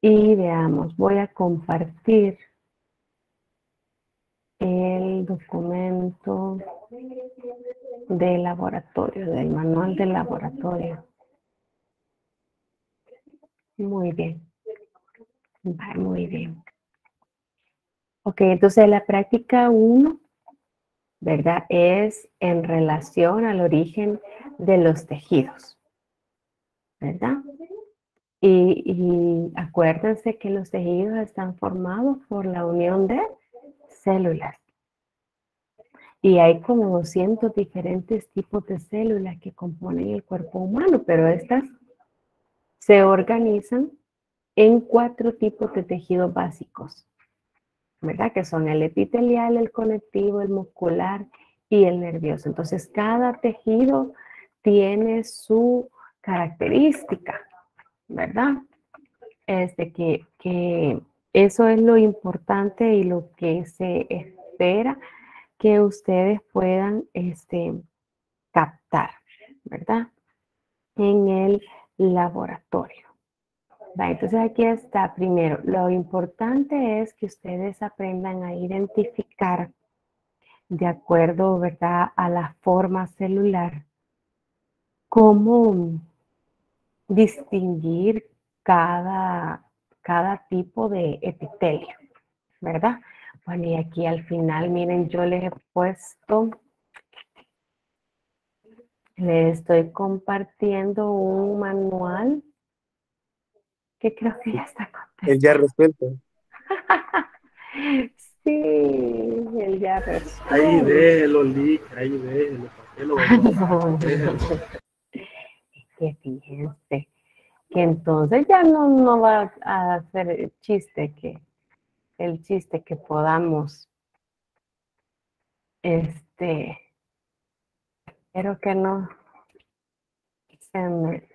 Y veamos, voy a compartir el documento de laboratorio, del manual de laboratorio. Muy bien. Va, muy bien. Ok, entonces la práctica 1, ¿verdad? Es en relación al origen de los tejidos, ¿verdad? Y acuérdense que los tejidos están formados por la unión de células. Y hay como 200 diferentes tipos de células que componen el cuerpo humano, pero estas se organizan en 4 tipos de tejidos básicos, ¿verdad? Que son el epitelial, el conectivo, el muscular y el nervioso. Entonces, cada tejido tiene su característica, ¿verdad? Que eso es lo importante y lo que se espera que ustedes puedan captar, ¿verdad? En el laboratorio. Entonces aquí está, primero, lo importante es que ustedes aprendan a identificar de acuerdo, ¿verdad?, a la forma celular, cómo distinguir cada tipo de epitelio, ¿verdad? Bueno, y aquí al final, miren, yo les he puesto, les estoy compartiendo un manual que creo que ya está Él ya contestado. resuelto. Sí, él ya Ahí resuelve. déjelo, Lick, ahí déjelo. ¿Para qué lo va a guardar? No, Déjelo. que fíjense que entonces ya no va a hacer el chiste que podamos, espero que no se me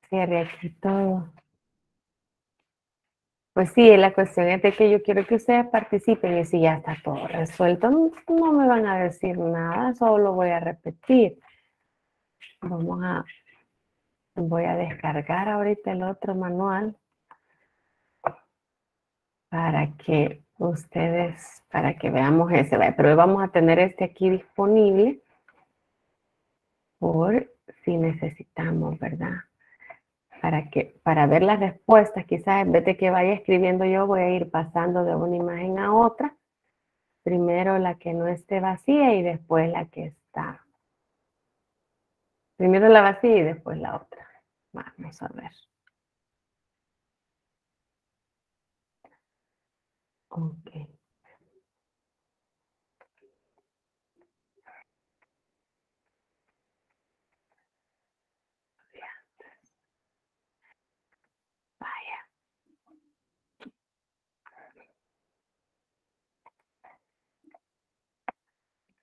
cierre aquí todo. Pues sí, la cuestión es de que yo quiero que ustedes participen y si ya está todo resuelto, no me van a decir nada, solo voy a repetir. Voy a descargar ahorita el otro manual para que veamos ese, pero vamos a tener este aquí disponible por si necesitamos, ¿verdad? Para ver las respuestas, quizás en vez de que vaya escribiendo yo, voy a ir pasando de una imagen a otra. Primero la que no esté vacía y después la que está. Primero la vacía y después la otra. Vamos a ver. Ok. Vaya.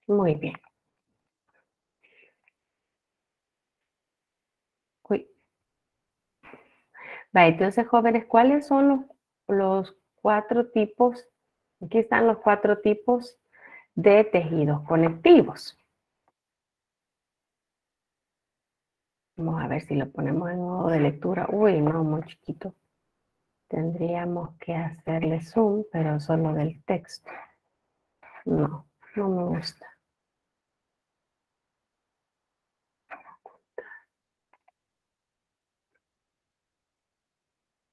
Muy bien. Uy. Vaya, entonces, jóvenes, ¿cuáles son los 4 tipos? Aquí están los 4 tipos de tejidos conectivos. Vamos a ver si lo ponemos en modo de lectura. Uy, no, muy chiquito. Tendríamos que hacerle zoom, pero solo del texto. No, no me gusta.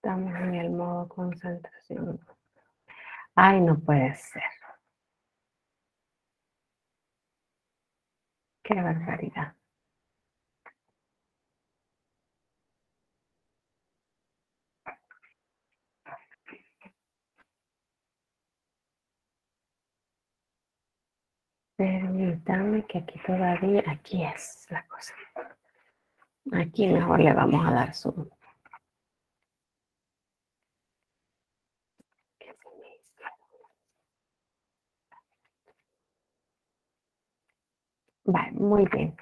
Estamos en el modo concentración. Ay, no puede ser. Qué barbaridad. Permítame que aquí todavía, aquí es la cosa. Aquí mejor le vamos a dar zoom. Vale, muy bien.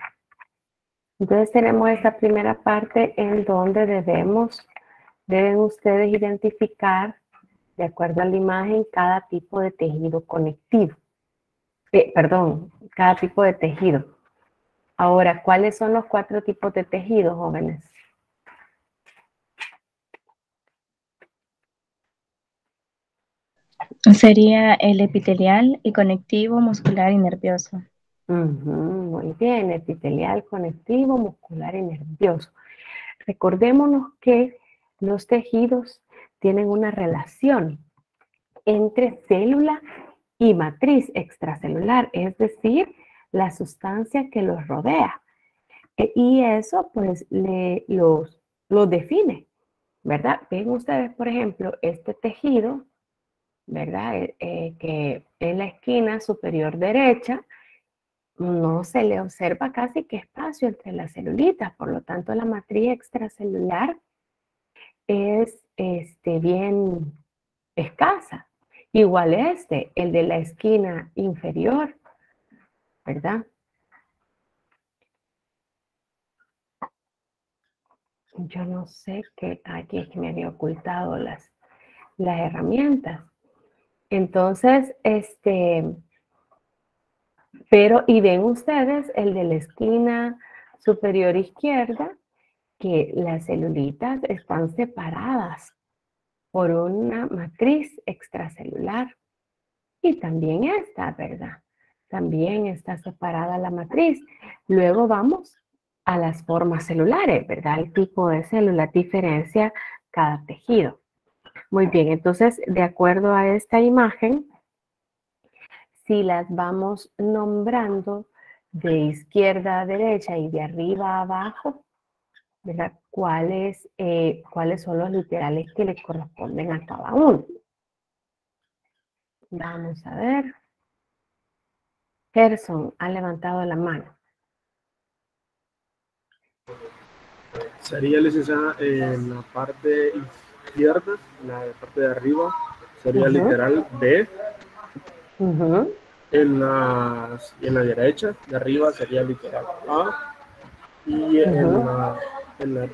Entonces tenemos esta primera parte en donde deben ustedes identificar, de acuerdo a la imagen, cada tipo de tejido conectivo. Perdón, cada tipo de tejido. Ahora, ¿cuáles son los 4 tipos de tejidos, jóvenes? Sería el epitelial y conectivo, muscular y nervioso. Muy bien, epitelial, conectivo, muscular y nervioso. Recordémonos que los tejidos tienen una relación entre célula y matriz extracelular, es decir, la sustancia que los rodea. Y eso pues los define, ¿verdad? Ven ustedes, por ejemplo, este tejido, ¿verdad? Que en la esquina superior derecha no se le observa casi que espacio entre las celulitas, por lo tanto la matriz extracelular es bien escasa. Igual el de la esquina inferior, ¿verdad? Yo no sé qué, aquí es que me había ocultado las herramientas. Entonces, pero, y ven ustedes el de la esquina superior izquierda, que las celulitas están separadas por una matriz extracelular. Y también esta, ¿verdad? También está separada la matriz. Luego vamos a las formas celulares, ¿verdad? El tipo de célula diferencia cada tejido. Muy bien, entonces, de acuerdo a esta imagen, si las vamos nombrando de izquierda a derecha y de arriba a abajo, ¿verdad? ¿Cuáles son los literales que le corresponden a cada uno? Vamos a ver. Gerson ha levantado la mano. Sería, licenciada, en la parte izquierda, en la parte de arriba, sería literal B. En la derecha, de arriba, sería literal A. Y en la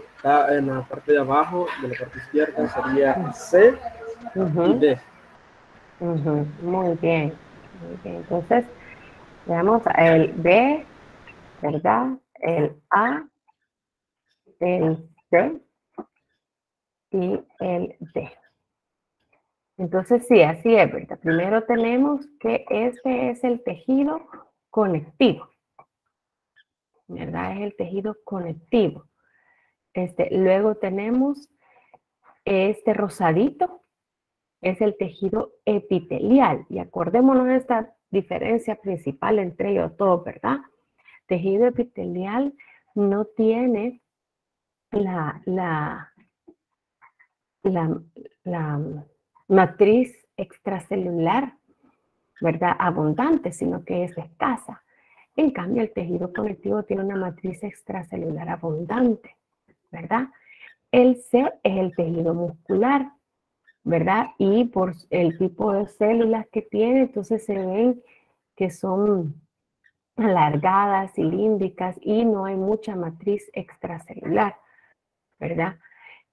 parte de abajo, de la parte izquierda, sería C y D. Muy bien, muy bien. Entonces, veamos el B, ¿verdad? El A, el C y el D. Entonces, sí, así es, ¿verdad? Primero tenemos que este es el tejido conectivo, ¿verdad? Es el tejido conectivo. Luego tenemos este rosadito, es el tejido epitelial. Y acordémonos de esta diferencia principal entre ellos dos, ¿verdad? Tejido epitelial no tiene la matriz extracelular, ¿verdad? Abundante, sino que es escasa. En cambio, el tejido conectivo tiene una matriz extracelular abundante, ¿verdad? El C es el tejido muscular, ¿verdad? Y por el tipo de células que tiene, entonces se ven que son alargadas, cilíndricas y no hay mucha matriz extracelular, ¿verdad?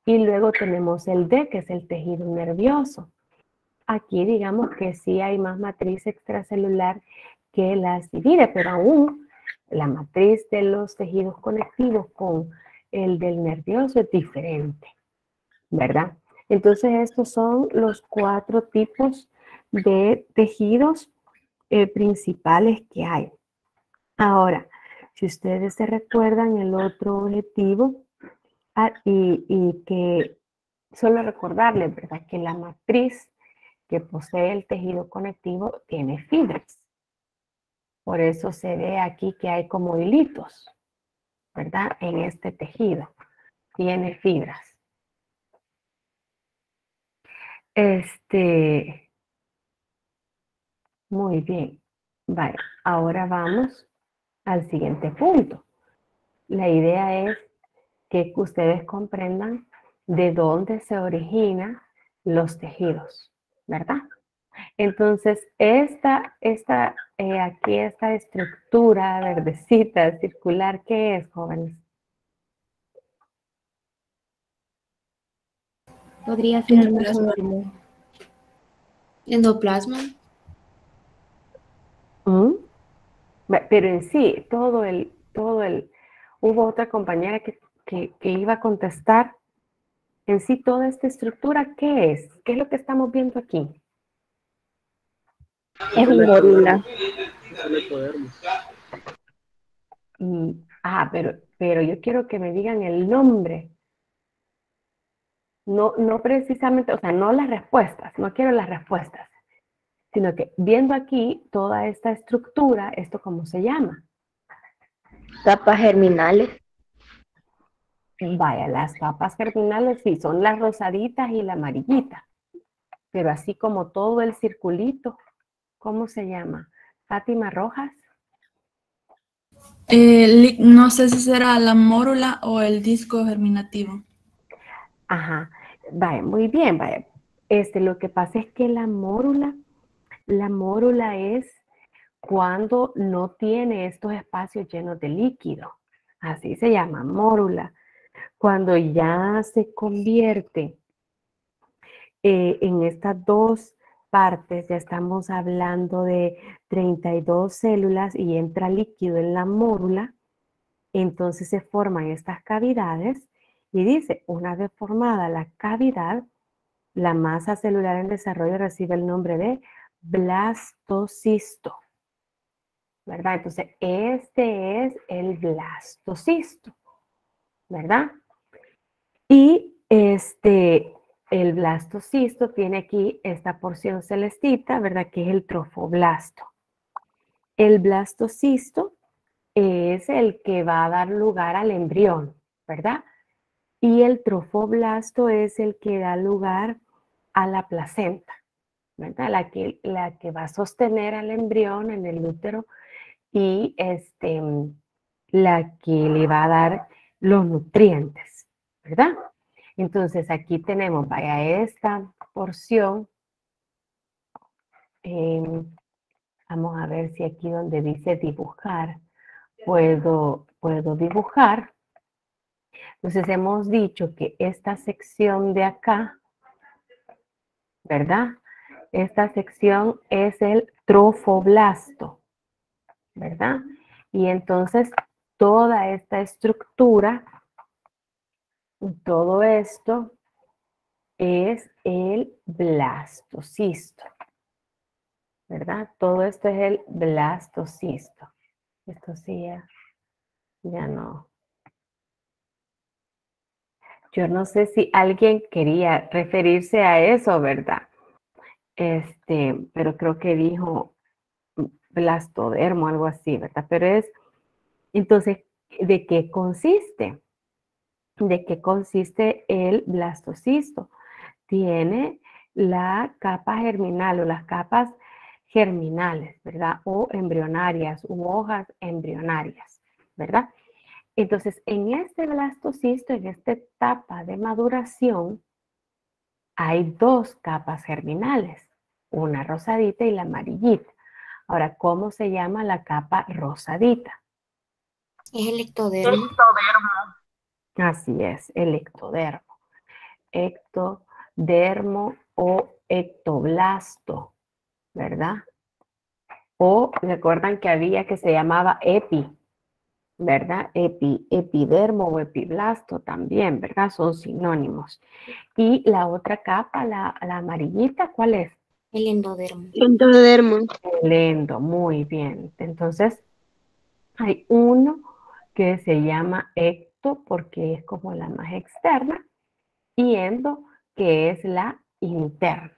Y luego tenemos el D, que es el tejido nervioso. Aquí digamos que sí hay más matriz extracelular que las divide, pero aún la matriz de los tejidos conectivos con el del nervioso es diferente, ¿verdad? Entonces estos son los 4 tipos de tejidos principales que hay. Ahora, si ustedes se recuerdan el otro objetivo, y que solo recordarles, ¿verdad? Que la matriz que posee el tejido conectivo tiene fibras. Por eso se ve aquí que hay como hilitos, ¿verdad? En este tejido. Tiene fibras. Muy bien. Vale, ahora vamos al siguiente punto. La idea es que ustedes comprendan de dónde se originan los tejidos, ¿verdad? Entonces, aquí esta estructura verdecita, circular, ¿qué es, jóvenes? Podría ser endoplasma. Pero en sí, hubo otra compañera que iba a contestar. En sí, toda esta estructura, ¿qué es? ¿Qué es lo que estamos viendo aquí? Es un mórula. Es el ectodermo. Pero yo quiero que me digan el nombre. No, no precisamente, o sea, no las respuestas, no quiero las respuestas, sino que viendo aquí toda esta estructura, ¿esto cómo se llama? Capas germinales. Vaya, las capas germinales sí, son las rosaditas y la amarillita, pero así como todo el circulito, ¿cómo se llama? Fátima Rojas. No sé si será la mórula o el disco germinativo. Ajá, vaya, muy bien, vaya. Lo que pasa es que la mórula es cuando no tiene estos espacios llenos de líquido. Así se llama, mórula. Cuando ya se convierte en estas dos partes, ya estamos hablando de 32 células y entra líquido en la mórula, entonces se forman estas cavidades y dice, una vez formada la cavidad, la masa celular en desarrollo recibe el nombre de blastocisto, ¿verdad? Entonces, este es el blastocisto, ¿verdad? Y el blastocisto tiene aquí esta porción celestita, ¿verdad? Que es el trofoblasto. El blastocisto es el que va a dar lugar al embrión, ¿verdad? Y el trofoblasto es el que da lugar a la placenta, ¿verdad? La que va a sostener al embrión en el útero y la que le va a dar los nutrientes, ¿verdad? Entonces aquí tenemos, vaya, esta porción. Vamos a ver si aquí donde dice dibujar, puedo dibujar. Entonces hemos dicho que esta sección de acá, ¿verdad? Esta sección es el trofoblasto, ¿verdad? Y entonces toda esta estructura, todo esto es el blastocisto, ¿verdad? Todo esto es el blastocisto. Esto sí ya no. Yo no sé si alguien quería referirse a eso, ¿verdad? Pero creo que dijo blastodermo, algo así, ¿verdad? Pero entonces, ¿de qué consiste? ¿De qué consiste el blastocisto? Tiene la capa germinal o las capas germinales, ¿verdad? O embrionarias u hojas embrionarias, ¿verdad? Entonces, en este blastocisto, en esta etapa de maduración, hay dos capas germinales, una rosadita y la amarillita. Ahora, ¿cómo se llama la capa rosadita? Es el ectodermo. Así es, el ectodermo. Ectodermo o ectoblasto, ¿verdad? O recuerdan que había que se llamaba epi, ¿verdad? Epidermo o epiblasto también, ¿verdad? Son sinónimos. Y la otra capa, la amarillita, ¿cuál es? El endodermo. Endodermo. El endo, muy bien. Entonces, hay uno que se llama ecto porque es como la más externa y endo que es la interna,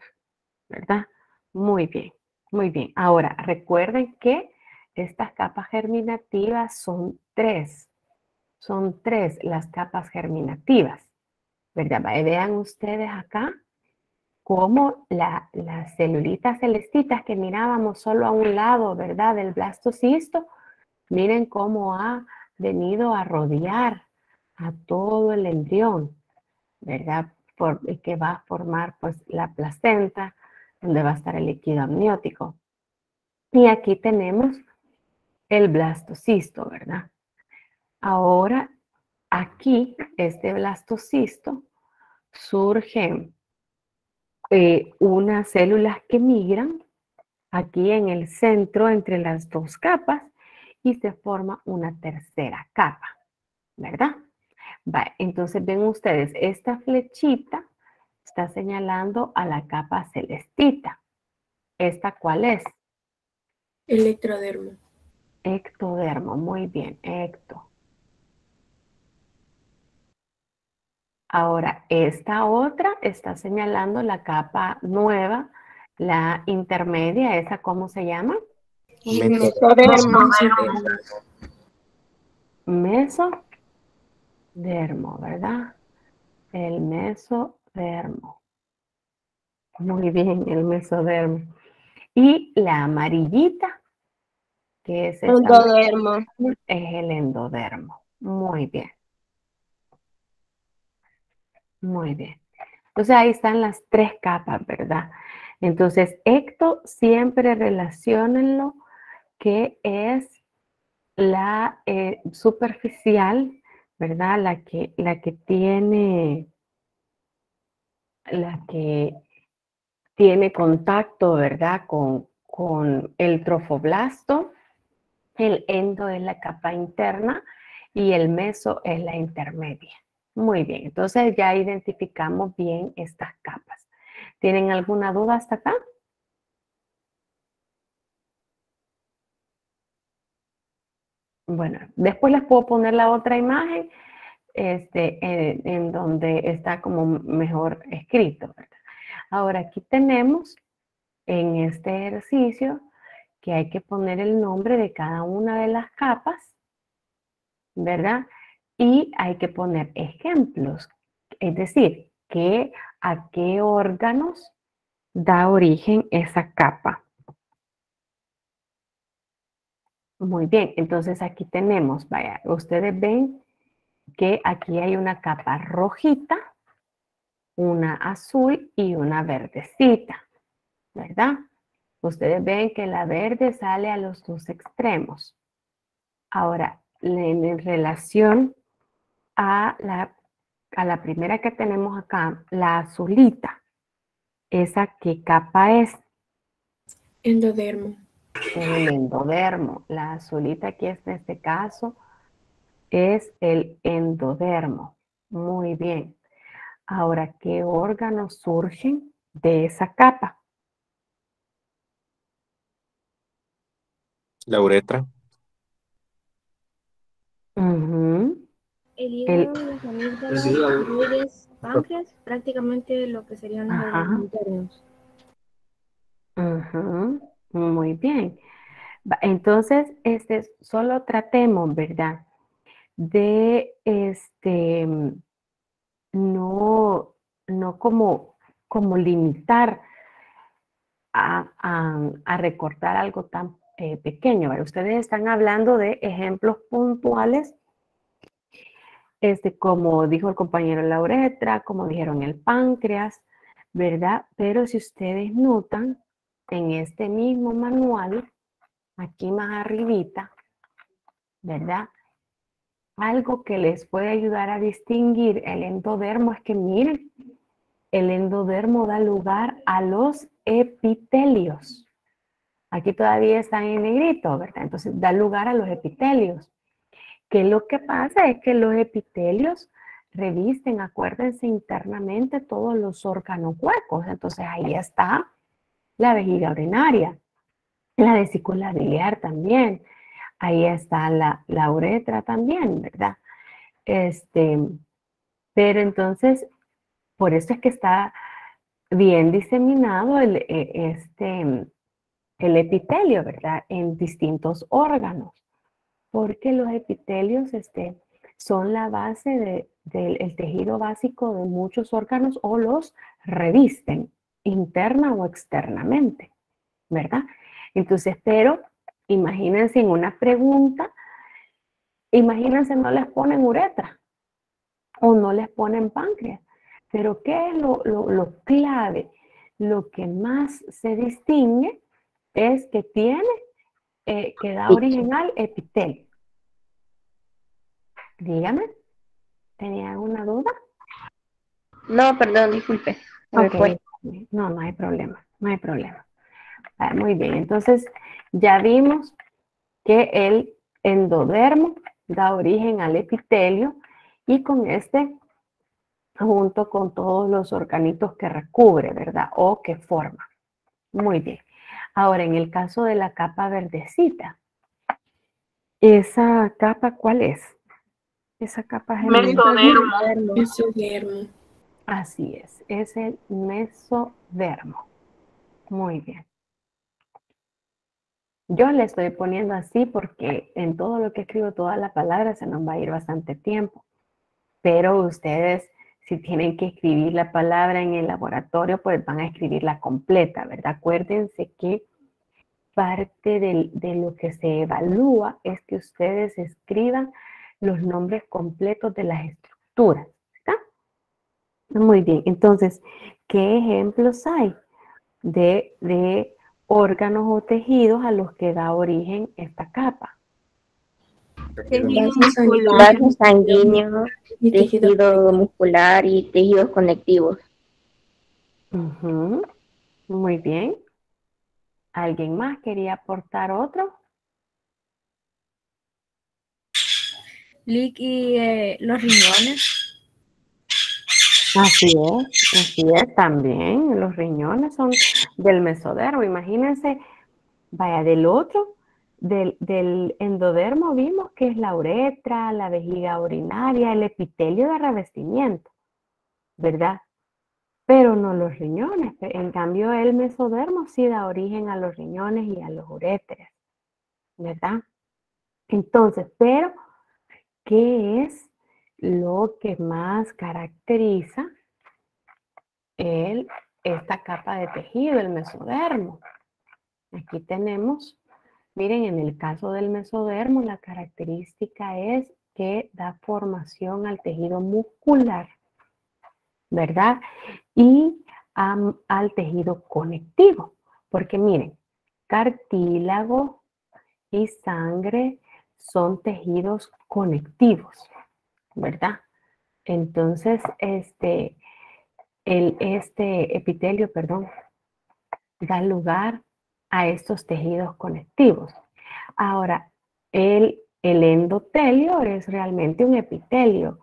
¿verdad? Muy bien, muy bien. Ahora, recuerden que estas capas germinativas son tres las capas germinativas, ¿verdad? Vean ustedes acá cómo las celulitas celestitas que mirábamos solo a un lado, ¿verdad? Del blastocisto, miren cómo ha venido a rodear a todo el embrión, ¿verdad? Que va a formar pues la placenta, donde va a estar el líquido amniótico. Y aquí tenemos el blastocisto, ¿verdad? Ahora, aquí, este blastocisto, surgen unas células que migran aquí en el centro entre las dos capas y se forma una tercera capa, ¿verdad? Entonces ven ustedes, esta flechita está señalando a la capa celestita. ¿Esta cuál es? Electrodermo. Ectodermo, muy bien, ecto. Ahora, esta otra está señalando la capa nueva, la intermedia, ¿esa cómo se llama? Es el Mesodermo. Mesodermo. Mesodermo, ¿verdad? El mesodermo. Muy bien, el mesodermo. Y la amarillita, que es esta, Endodermo. es el endodermo. Muy bien. Muy bien. Entonces ahí están las tres capas, ¿verdad? Entonces, ecto siempre relaciónenlo que es la superficial, ¿verdad? La que tiene contacto, ¿verdad? Con el trofoblasto, el endo es la capa interna y el meso es la intermedia. Muy bien, entonces ya identificamos bien estas capas. ¿Tienen alguna duda hasta acá? Bueno, después les puedo poner la otra imagen en donde está como mejor escrito, ¿verdad? Ahora aquí tenemos en este ejercicio que hay que poner el nombre de cada una de las capas, ¿verdad? Y hay que poner ejemplos, es decir, a qué órganos da origen esa capa. Muy bien, entonces aquí tenemos, vaya, ustedes ven que aquí hay una capa rojita, una azul y una verdecita, ¿verdad? Ustedes ven que la verde sale a los dos extremos. Ahora, en relación a la primera que tenemos acá, la azulita, ¿esa qué capa es? Endodermo. El endodermo. La azulita aquí en este caso es el endodermo. Muy bien. Ahora, ¿qué órganos surgen de esa capa? La uretra. Ujú. El El, hígado, las amígdalas, El hígado. tiroides, páncreas, prácticamente lo que serían los ajá, órganos internos. ujú. Muy bien. Entonces, solo tratemos, ¿verdad? De no, no como limitar a recortar algo tan pequeño, ¿verdad? Ustedes están hablando de ejemplos puntuales, como dijo el compañero la uretra, como dijeron el páncreas, ¿verdad? Pero si ustedes notan, en este mismo manual, aquí más arribita, ¿verdad? Algo que les puede ayudar a distinguir el endodermo es que miren, el endodermo da lugar a los epitelios. Aquí todavía están en negrito, ¿verdad? Entonces da lugar a los epitelios. Que lo que pasa es que los epitelios revisten, acuérdense, internamente todos los órganos huecos. Entonces ahí está la vejiga urinaria, la vesícula biliar también. Ahí está la uretra también, ¿verdad? Pero entonces, por eso es que está bien diseminado el epitelio, ¿verdad? En distintos órganos, porque los epitelios son la base del tejido básico de muchos órganos o los revisten interna o externamente, ¿verdad? Entonces, pero imagínense en una pregunta, imagínense no les ponen uretra o no les ponen páncreas, pero ¿qué es lo clave? Lo que más se distingue es que que da origen al epitelio. Dígame, ¿tenía alguna duda? No, perdón, disculpe. Se me fue. Ok, no, no hay problema, no hay problema. Muy bien, entonces ya vimos que el endodermo da origen al epitelio y con junto con todos los organitos que recubre, ¿verdad? O que forma. Muy bien. Ahora, en el caso de la capa verdecita, ¿esa capa cuál es? Esa capa Mesodermo. Mesodermo. Así es el mesodermo. Muy bien. Yo le estoy poniendo así porque en todo lo que escribo, toda la palabra, se nos va a ir bastante tiempo. Pero ustedes, si tienen que escribir la palabra en el laboratorio, pues van a escribirla completa, ¿verdad? Acuérdense que parte de lo que se evalúa es que ustedes escriban los nombres completos de las estructuras, ¿verdad? Muy bien, entonces, ¿qué ejemplos hay de órganos o tejidos a los que da origen esta capa? Vasos sanguíneos, tejido muscular y tejidos conectivos. Muy bien. ¿Alguien más quería aportar otro? Lick y los riñones. Así es también. Los riñones son del mesodermo. Imagínense, vaya, del otro, del endodermo vimos que es la uretra, la vejiga urinaria, el epitelio de revestimiento, ¿verdad? Pero no los riñones. En cambio, el mesodermo sí da origen a los riñones y a los uréteres, ¿verdad? Entonces, pero, ¿qué es lo que más caracteriza esta capa de tejido, el mesodermo? Aquí tenemos, miren, en el caso del mesodermo, la característica es que da formación al tejido muscular, ¿verdad? Y al tejido conectivo, porque miren, cartílago y sangre son tejidos conectivos, ¿verdad? Entonces, este epitelio, perdón, da lugar a estos tejidos conectivos. Ahora, el endotelio es realmente un epitelio.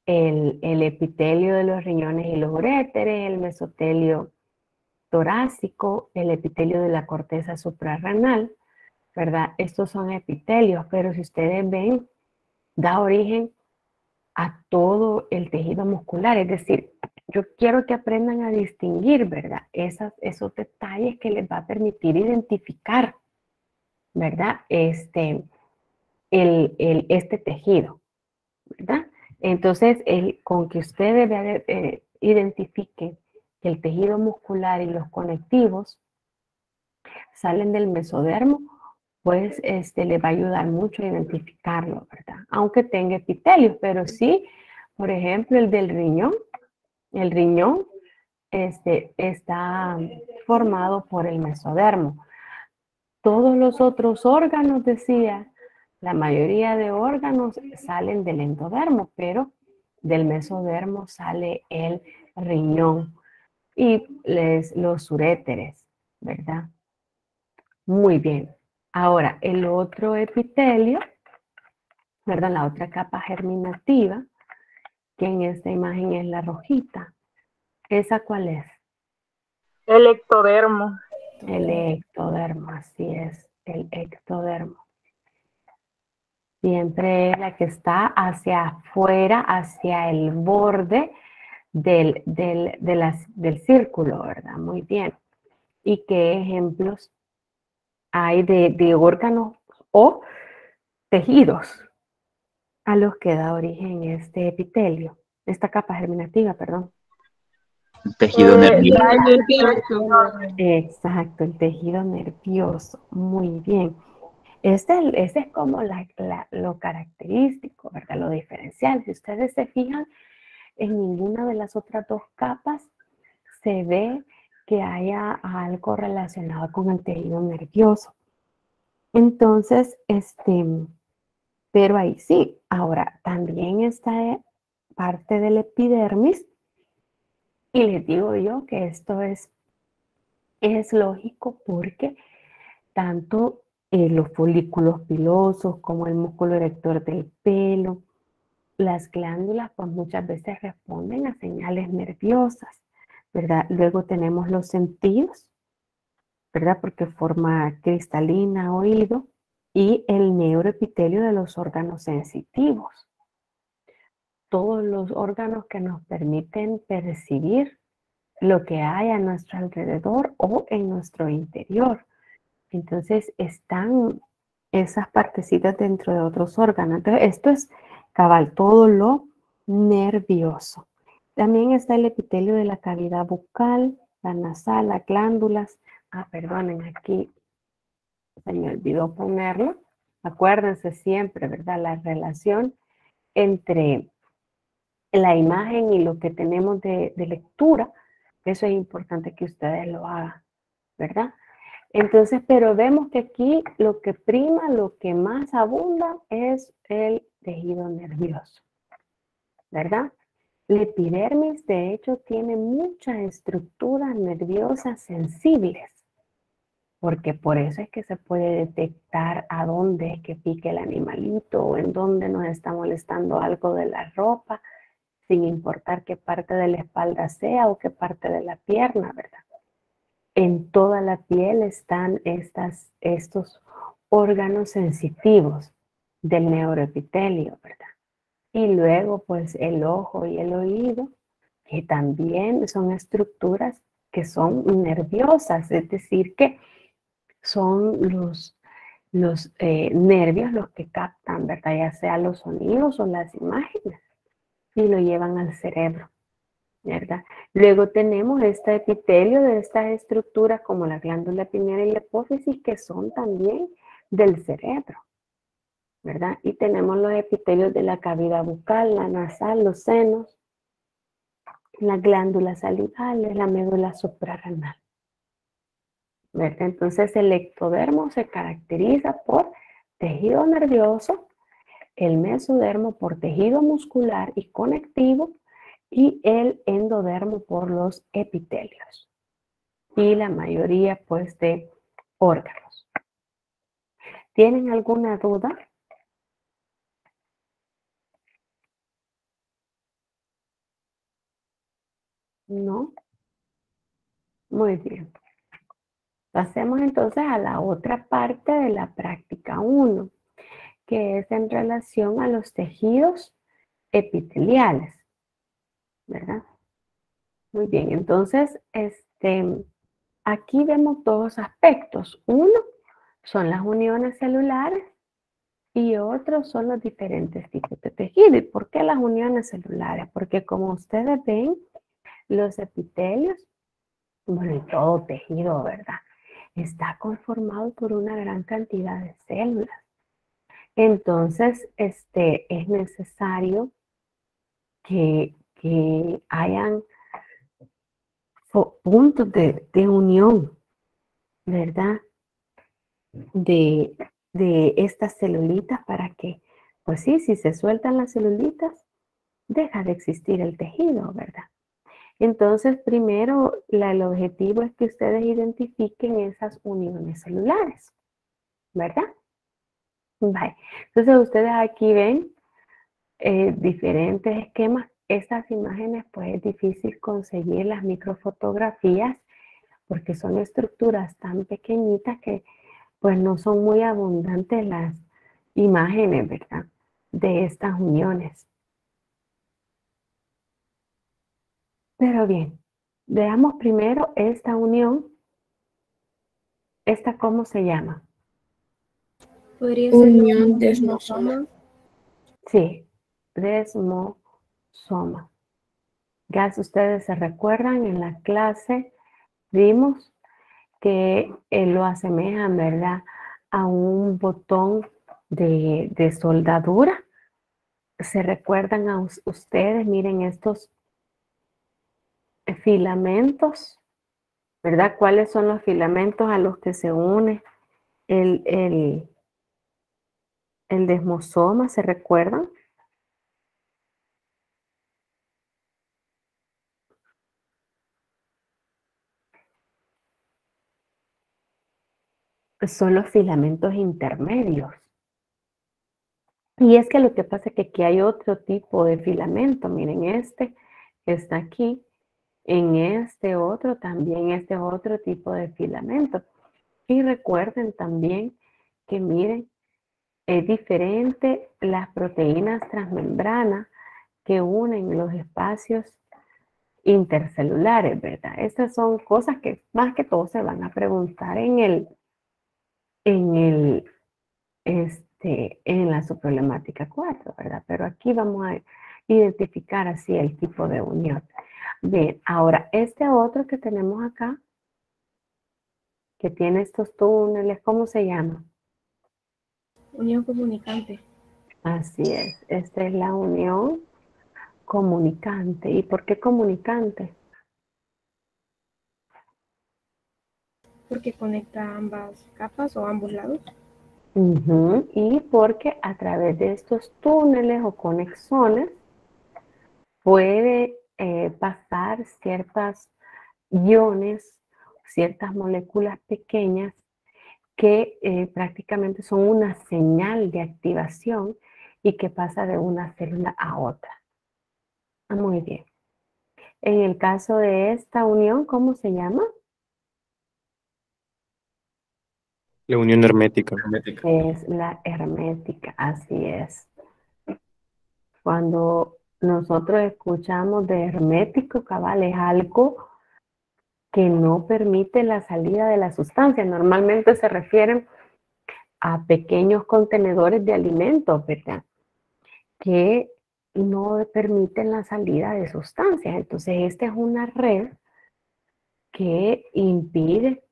El epitelio de los riñones y los uréteres, el mesotelio torácico, el epitelio de la corteza suprarrenal, ¿verdad? Estos son epitelios, pero si ustedes ven, da origen a todo el tejido muscular. Es decir, yo quiero que aprendan a distinguir, ¿verdad? Esos detalles que les va a permitir identificar, ¿verdad? Este tejido, ¿verdad? Entonces, con que ustedes identifiquen que el tejido muscular y los conectivos salen del mesodermo, pues le va a ayudar mucho a identificarlo, ¿verdad? Aunque tenga epitelios, pero sí, por ejemplo, el del riñón, el riñón está formado por el mesodermo. Todos los otros órganos, decía, la mayoría de órganos salen del endodermo, pero del mesodermo sale el riñón y los uréteres, ¿verdad? Muy bien. Ahora, el otro epitelio, ¿verdad? La otra capa germinativa, que en esta imagen es la rojita. ¿Esa cuál es? El ectodermo. El ectodermo, así es, el ectodermo. Siempre es la que está hacia afuera, hacia el borde del círculo, ¿verdad? Muy bien. ¿Y qué ejemplos hay de órganos o tejidos a los que da origen este epitelio? Esta capa germinativa, perdón. Tejido nervioso. Exacto, el tejido nervioso. Muy bien. Ese es como lo característico, ¿verdad? Lo diferencial. Si ustedes se fijan, en ninguna de las otras dos capas se ve que haya algo relacionado con el tejido nervioso. Entonces, pero ahí sí. Ahora, también está parte del epidermis. Y les digo yo que esto es lógico porque tanto los folículos pilosos como el músculo erector del pelo, las glándulas, pues muchas veces responden a señales nerviosas, ¿verdad? Luego tenemos los sentidos, ¿verdad? Porque forma cristalina, oído, y el neuroepitelio de los órganos sensitivos. Todos los órganos que nos permiten percibir lo que hay a nuestro alrededor o en nuestro interior. Entonces están esas partecitas dentro de otros órganos. Entonces esto es cabal, todo lo nervioso. También está el epitelio de la cavidad bucal, la nasal, las glándulas. Perdonen, aquí se me olvidó ponerlo. Acuérdense siempre, ¿verdad? La relación entre la imagen y lo que tenemos de lectura. Eso es importante que ustedes lo hagan, ¿verdad? Entonces, pero vemos que aquí lo que prima, lo que más abunda es el tejido nervioso, ¿verdad? La epidermis, de hecho, tiene muchas estructuras nerviosas sensibles, porque por eso es que se puede detectar a dónde es que pique el animalito o en dónde nos está molestando algo de la ropa, sin importar qué parte de la espalda sea o qué parte de la pierna, ¿verdad? En toda la piel están estos órganos sensitivos del neuroepitelio, ¿verdad? Y luego, pues, el ojo y el oído, que también son estructuras que son nerviosas, es decir, que son los nervios los que captan, ¿verdad? Ya sea los sonidos o las imágenes, y lo llevan al cerebro, ¿verdad? Luego tenemos este epitelio de estas estructuras como la glándula pineal y la hipófisis, que son también del cerebro, ¿verdad? Y tenemos los epitelios de la cavidad bucal, la nasal, los senos, las glándulas salivales, la médula suprarrenal, ¿verdad? Entonces el ectodermo se caracteriza por tejido nervioso, el mesodermo por tejido muscular y conectivo, y el endodermo por los epitelios. Y la mayoría, pues, de órganos. ¿Tienen alguna duda? ¿No? Muy bien. Pasemos entonces a la otra parte de la práctica 1, que es en relación a los tejidos epiteliales, ¿verdad? Muy bien, entonces, aquí vemos dos aspectos. Uno son las uniones celulares y otros son los diferentes tipos de tejido. ¿Y por qué las uniones celulares? Porque como ustedes ven, los epitelios, bueno, y todo tejido, ¿verdad? Está conformado por una gran cantidad de células. Entonces, es necesario que hayan puntos de unión, ¿verdad? De estas celulitas para que, pues sí, si se sueltan las celulitas, deja de existir el tejido, ¿verdad? Entonces, primero, el objetivo es que ustedes identifiquen esas uniones celulares, ¿verdad? Vale. Entonces, ustedes aquí ven diferentes esquemas. Estas imágenes, pues es difícil conseguir las microfotografías porque son estructuras tan pequeñitas que pues no son muy abundantes las imágenes, ¿verdad? De estas uniones. Pero bien, veamos primero esta unión. ¿Esta cómo se llama? Podría ser unión desmosoma. Sí, desmosoma. Ya si ustedes se recuerdan, en la clase vimos que lo asemejan, ¿verdad?, a un botón de soldadura. ¿Se recuerdan a ustedes? Miren estos filamentos, ¿verdad? ¿Cuáles son los filamentos a los que se une el desmosoma? ¿Se recuerdan? Son los filamentos intermedios. Y es que lo que pasa es que aquí hay otro tipo de filamento. Miren, este está aquí. En este otro también, este otro tipo de filamento. Y recuerden también que miren, es diferente las proteínas transmembranas que unen los espacios intercelulares, ¿verdad? Estas son cosas que más que todo se van a preguntar en la subproblemática 4, ¿verdad? Pero aquí vamos a identificar así el tipo de unión. Bien, ahora este otro que tenemos acá, que tiene estos túneles, ¿cómo se llama? Unión comunicante. Así es, esta es la unión comunicante. ¿Y por qué comunicante? Porque conecta ambas capas o ambos lados. Y porque a través de estos túneles o conexiones puede pasar ciertas iones, ciertas moléculas pequeñas que prácticamente son una señal de activación y que pasa de una célula a otra. Muy bien. En el caso de esta unión, ¿cómo se llama? La unión hermética. Es la hermética, así es. Cuando nosotros escuchamos de hermético, cabal, es algo que no permite la salida de la sustancia. Normalmente se refieren a pequeños contenedores de alimentos, ¿verdad? Que no permiten la salida de sustancias. Entonces, esta es una red que impide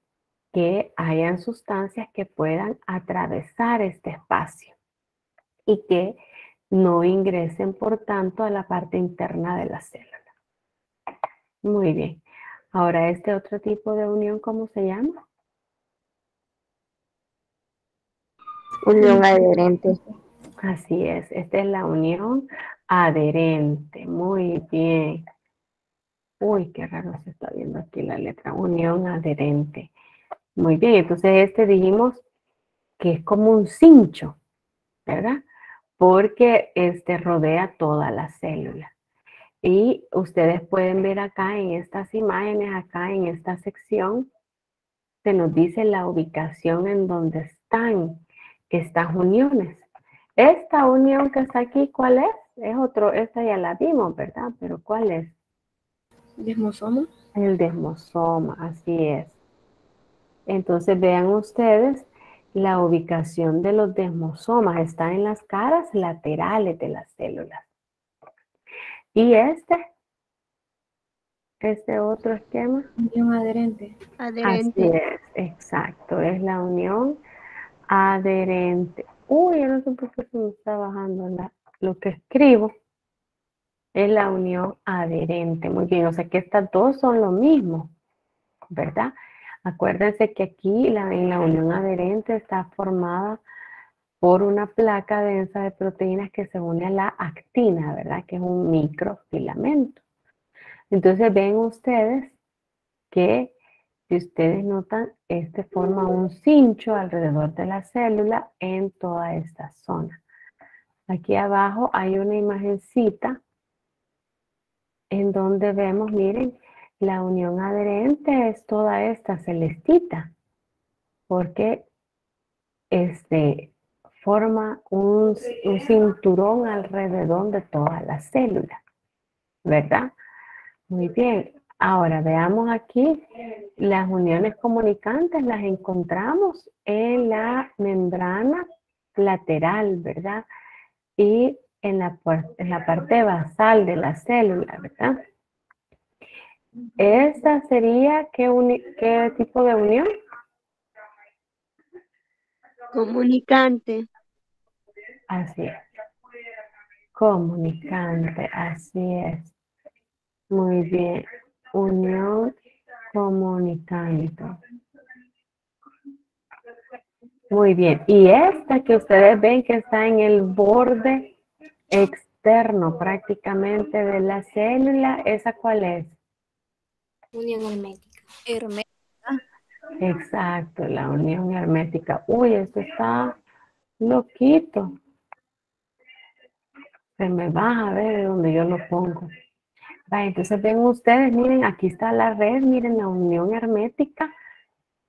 que hayan sustancias que puedan atravesar este espacio y que no ingresen, por tanto, a la parte interna de la célula. Muy bien. Ahora, este otro tipo de unión, ¿cómo se llama? Unión adherente. Así es, esta es la unión adherente. Muy bien. Uy, qué raro se está viendo aquí la letra. Unión adherente. Muy bien, entonces dijimos que es como un cincho, ¿verdad? Porque rodea toda la célula. Y ustedes pueden ver acá en estas imágenes, acá en esta sección, se nos dice la ubicación en donde están estas uniones. Esta unión que está aquí, ¿cuál es? Es otro, esta ya la vimos, ¿verdad? Pero ¿cuál es? ¿Desmosoma? El desmosoma, así es. Entonces vean ustedes, la ubicación de los desmosomas está en las caras laterales de las células. Y este otro esquema. Unión adherente. Así es, exacto, es la unión adherente. Uy, yo no sé por qué se me está bajando lo que escribo. Es la unión adherente. Muy bien, o sea que estas dos son lo mismo, ¿verdad? Acuérdense que aquí en la unión adherente está formada por una placa densa de proteínas que se une a la actina, ¿verdad? Que es un microfilamento. Entonces ven ustedes que, si ustedes notan, forma un cincho alrededor de la célula en toda esta zona. Aquí abajo hay una imagencita en donde vemos, miren, la unión adherente es toda esta celestita, porque forma un cinturón alrededor de toda la célula, ¿verdad? Muy bien. Ahora veamos aquí, las uniones comunicantes las encontramos en la membrana lateral, ¿verdad? Y en la parte basal de la célula, ¿verdad? ¿Esta sería qué tipo de unión? Comunicante. Así es. Comunicante, así es. Muy bien. Unión comunicante. Muy bien. Y esta que ustedes ven que está en el borde externo prácticamente de la célula, ¿esa cuál es? Unión hermética. Hermética. Exacto, la unión hermética. Uy, esto está loquito. Se me baja a ver de donde yo lo pongo. Entonces ven ustedes, miren, aquí está la red, miren la unión hermética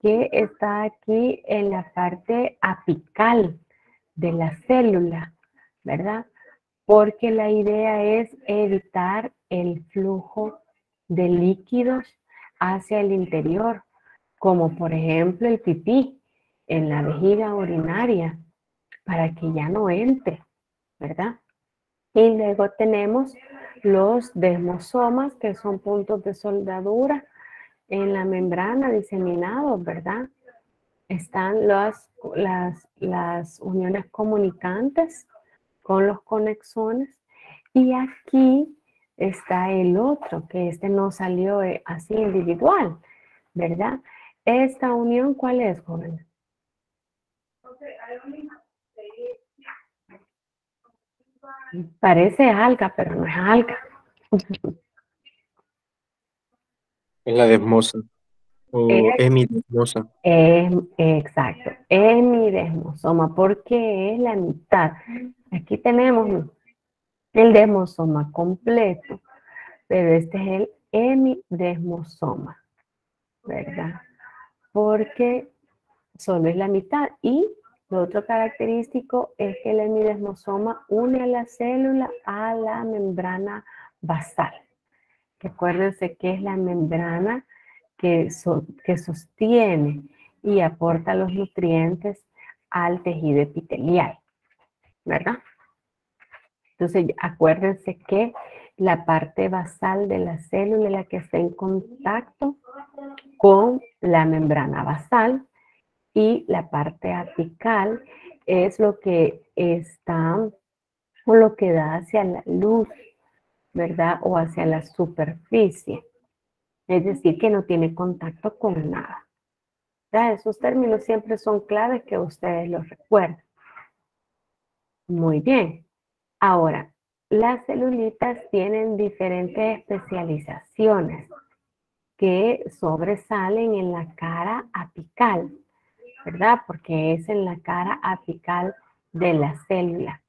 que está aquí en la parte apical de la célula, ¿verdad? Porque la idea es evitar el flujo de líquidos hacia el interior, como por ejemplo el pipí en la vejiga urinaria, para que ya no entre, ¿verdad? Y luego tenemos los desmosomas, que son puntos de soldadura en la membrana diseminados, ¿verdad? Están las uniones comunicantes con los conexones. Y aquí está el otro, que este no salió así individual, ¿verdad? Esta unión, ¿cuál es, joven? Parece alga, pero no es alga. Es la desmosa o hemidesmosa. Exacto, hemidesmosoma, porque es la mitad. Aquí tenemos el desmosoma completo, pero este es el hemidesmosoma, ¿verdad? Porque solo es la mitad. Y lo otro característico es que el hemidesmosoma une a la célula a la membrana basal. Recuérdense que es la membrana que sostiene y aporta los nutrientes al tejido epitelial, ¿verdad? Entonces, acuérdense que la parte basal de la célula es la que está en contacto con la membrana basal, y la parte apical es lo que está o lo que da hacia la luz, ¿verdad? O hacia la superficie. Es decir, que no tiene contacto con nada. ¿Ya? Esos términos siempre son claves que ustedes los recuerden. Muy bien. Ahora, las celulitas tienen diferentes especializaciones que sobresalen en la cara apical, ¿verdad? Porque es en la cara apical de la célula.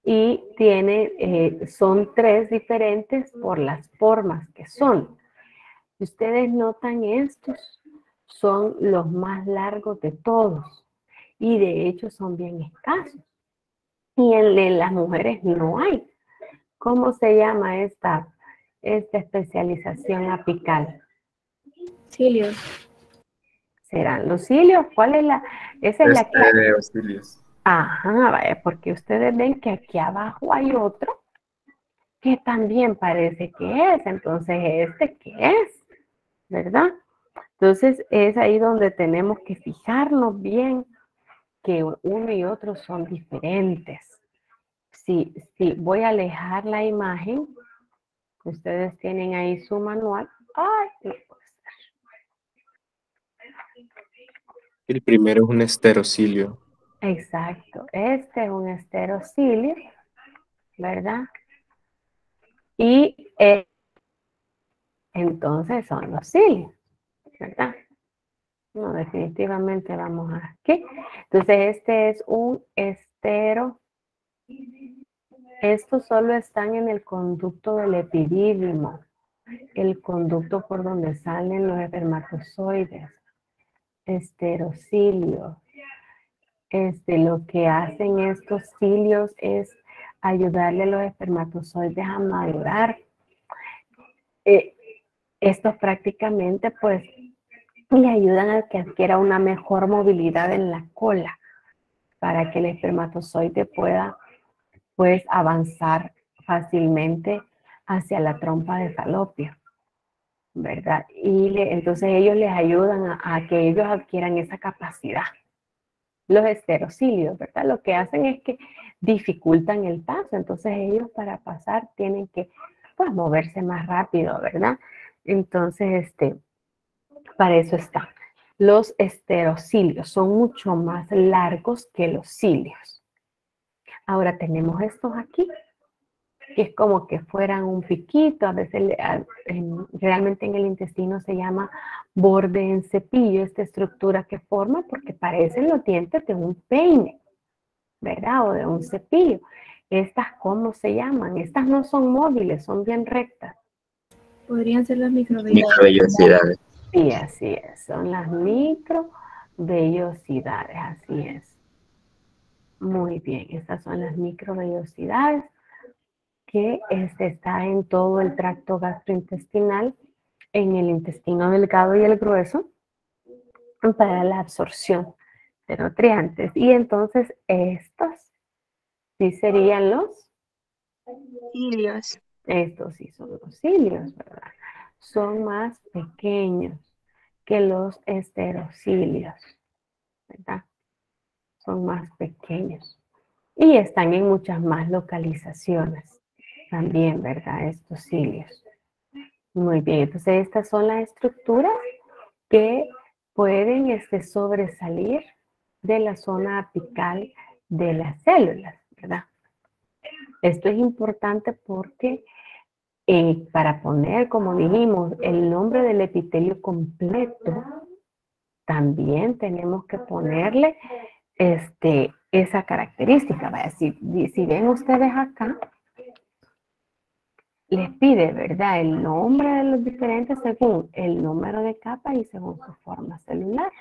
Y son tres diferentes por las formas que son. Si ustedes notan, estos son los más largos de todos y de hecho son bien escasos. Y en las mujeres no hay. ¿Cómo se llama esta especialización apical? Cilios. ¿Serán los cilios? ¿Cuál es la? Esa es la que... Los cilios. Ajá, vaya, porque ustedes ven que aquí abajo hay otro que también parece que es. Entonces, ¿este qué es? ¿Verdad? Entonces, es ahí donde tenemos que fijarnos bien que uno y otro son diferentes. Si voy a alejar la imagen, ustedes tienen ahí su manual. ¡Ay! No puede ser. El primero es un esterocilio. Exacto. Este es un esterocilio, ¿verdad? Y entonces son los cilios, ¿verdad? No, definitivamente vamos aquí. Entonces, este es un estero. Estos solo están en el conducto del epidídimo, el conducto por donde salen los espermatozoides, esterocilios. Lo que hacen estos cilios es ayudarle a los espermatozoides a madurar. Estos prácticamente pues le ayudan a que adquiera una mejor movilidad en la cola para que el espermatozoide pueda pues avanzar fácilmente hacia la trompa de falopio, ¿verdad? Y entonces ellos les ayudan a que ellos adquieran esa capacidad. Los esterocilios, ¿verdad? Lo que hacen es que dificultan el paso, entonces ellos para pasar tienen que pues moverse más rápido, ¿verdad? Entonces, para eso están. Los esterocilios son mucho más largos que los cilios. Ahora tenemos estos aquí, que es como que fueran un piquito, a veces realmente en el intestino se llama borde en cepillo, esta estructura que forma porque parecen los dientes de un peine, ¿verdad? O de un cepillo. Estas, ¿cómo se llaman? Estas no son móviles, son bien rectas. Podrían ser las microvellosidades. Microvellosidades. Sí, así es. Son las microvellosidades, así es. Muy bien, estas son las microvellosidades que está en todo el tracto gastrointestinal, en el intestino delgado y el grueso, para la absorción de nutrientes. Y entonces estos sí serían los Cilios. estos sí son los cilios, ¿verdad? Son más pequeños que los esterocilios, ¿verdad? Son más pequeños. Y están en muchas más localizaciones también, ¿verdad? Estos cilios. Muy bien, entonces estas son las estructuras que pueden sobresalir de la zona apical de las células, ¿verdad? Esto es importante porque para poner, como dijimos, el nombre del epitelio completo, también tenemos que ponerle esa característica. Vaya, si ven ustedes acá, les pide, ¿verdad?, el nombre de los diferentes según el número de capa y según su forma celular.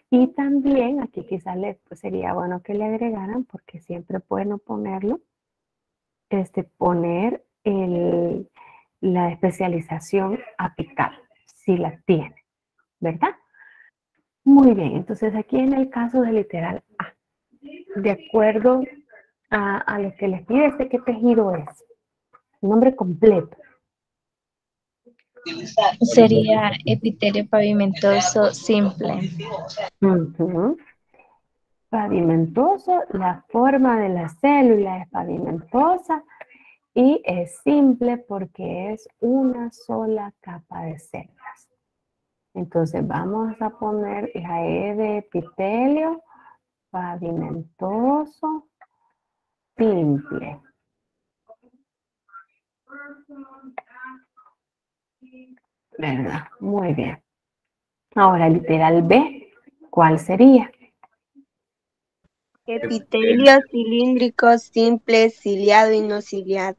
Y también aquí quizás sería bueno que le agregaran, porque siempre es bueno ponerlo, poner la especialización apical, si la tiene, ¿verdad? Muy bien, entonces aquí en el caso del literal A, de acuerdo a lo que les pide, ¿qué tejido es? Nombre completo. Sería epitelio pavimentoso simple. Pavimentoso, la forma de la célula es pavimentosa y es simple porque es una sola capa de células. Entonces vamos a poner la E de epitelio pavimentoso simple. ¿Verdad? Muy bien. Ahora, literal B, ¿cuál sería? Epitelio cilíndrico simple, ciliado y no ciliado.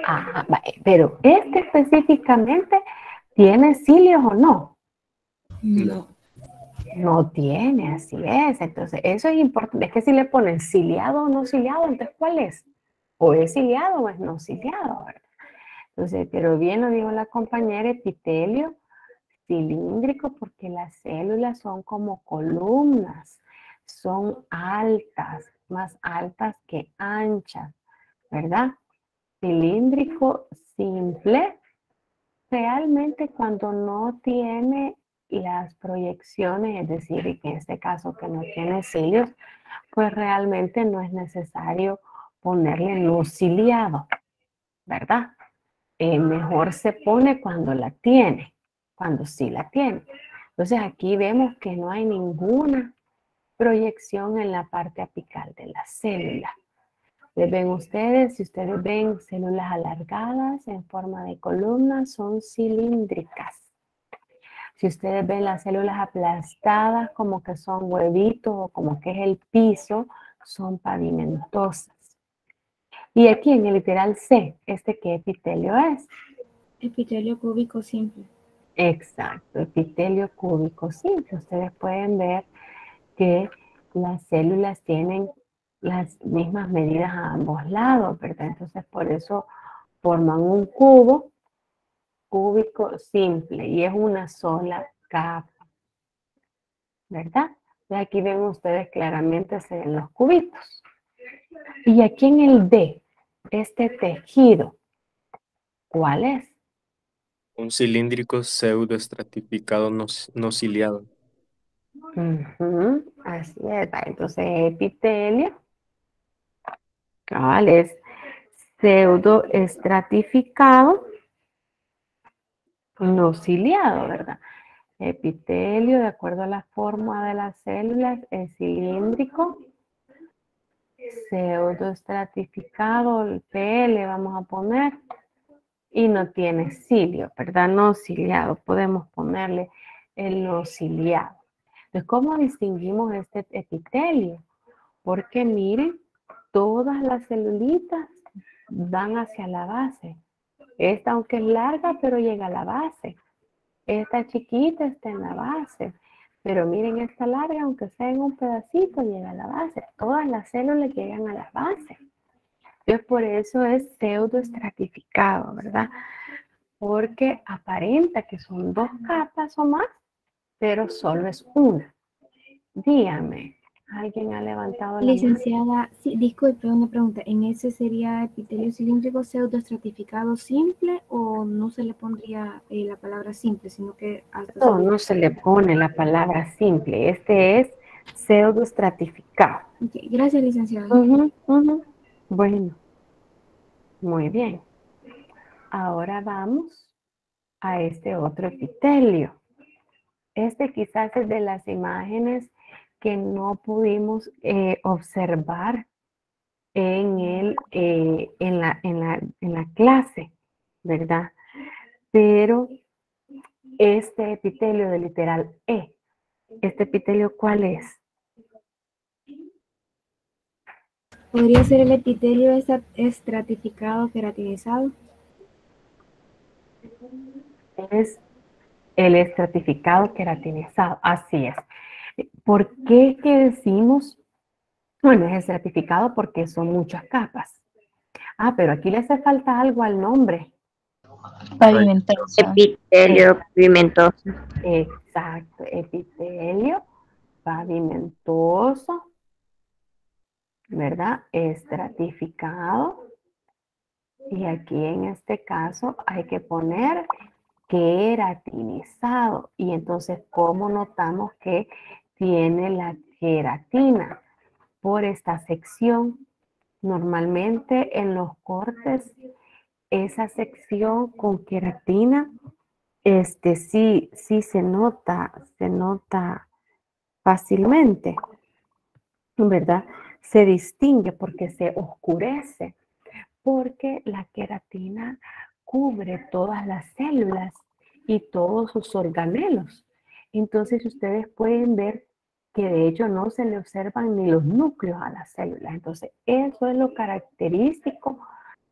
Ah, pero específicamente, ¿tiene cilios o no? No. No tiene, así es. Entonces, eso es importante. Es que si le ponen ciliado o no ciliado, entonces, ¿cuál es? O es ciliado o es no ciliado, ¿verdad? Entonces, pero bien lo dijo la compañera, epitelio cilíndrico, porque las células son como columnas, son altas, más altas que anchas, ¿verdad? Cilíndrico simple, realmente cuando no tiene las proyecciones, es decir, en este caso que no tiene cilios, pues realmente no es necesario ponerle no ciliado, ¿verdad? Mejor se pone cuando la tiene, cuando sí la tiene. Entonces aquí vemos que no hay ninguna proyección en la parte apical de la célula. Ven ustedes, si ustedes ven células alargadas en forma de columna, son cilíndricas. Si ustedes ven las células aplastadas como que son huevitos o como que es el piso, son pavimentosas. Y aquí en el literal C, ¿qué epitelio es? Epitelio cúbico simple. Exacto, epitelio cúbico simple. Ustedes pueden ver que las células tienen las mismas medidas a ambos lados, ¿verdad? Entonces, por eso forman un cubo cúbico simple y es una sola capa, ¿verdad? Y aquí ven ustedes claramente se ven los cubitos. Y aquí en el D, este tejido, ¿cuál es? Un cilíndrico pseudoestratificado no ciliado. Así es, entonces epitelio, cabal, es pseudoestratificado no ciliado, ¿verdad? Epitelio, de acuerdo a la forma de las células, es cilíndrico, pseudoestratificado, el PL vamos a poner, y no tiene cilio, ¿verdad? No ciliado, podemos ponerle el no ciliado. Entonces, ¿cómo distinguimos este epitelio? Porque miren, todas las celulitas van hacia la base. Esta, aunque es larga, pero llega a la base. Esta chiquita está en la base, pero miren esta larga, aunque sea en un pedacito, llega a la base. Todas las células llegan a la base. Entonces, por eso es pseudoestratificado, ¿verdad? Porque aparenta que son 2 capas o más, pero solo es una. Dígame, ¿alguien ha levantado la mano? Licenciada, sí, disculpe, una pregunta. ¿En ese sería epitelio cilíndrico pseudoestratificado simple o no se le pondría la palabra simple, sino que hasta... No, no se le pone la palabra simple. Este es pseudoestratificado. Okay, gracias, licenciada. Bueno, muy bien. Ahora vamos a este otro epitelio. Este quizás es de las imágenes que no pudimos observar en la clase, ¿verdad? Pero este epitelio de literal E, ¿este epitelio cuál es? ¿Podría ser el epitelio estratificado queratinizado? Es el estratificado queratinizado, así es. ¿Por qué que decimos? Bueno, es estratificado porque son muchas capas. Ah, pero aquí le hace falta algo al nombre. Pavimentoso. Epitelio pavimentoso. Exacto, epitelio pavimentoso, ¿verdad? Estratificado. Y aquí en este caso hay que poner queratinizado. Y entonces, ¿cómo notamos que tiene la queratina? Por esta sección. Normalmente en los cortes, esa sección con queratina, sí se nota fácilmente, ¿verdad? Se distingue porque se oscurece, porque la queratina cubre todas las células y todos sus organelos. Entonces ustedes pueden ver que de hecho no se le observan ni los núcleos a las células. Entonces eso es lo característico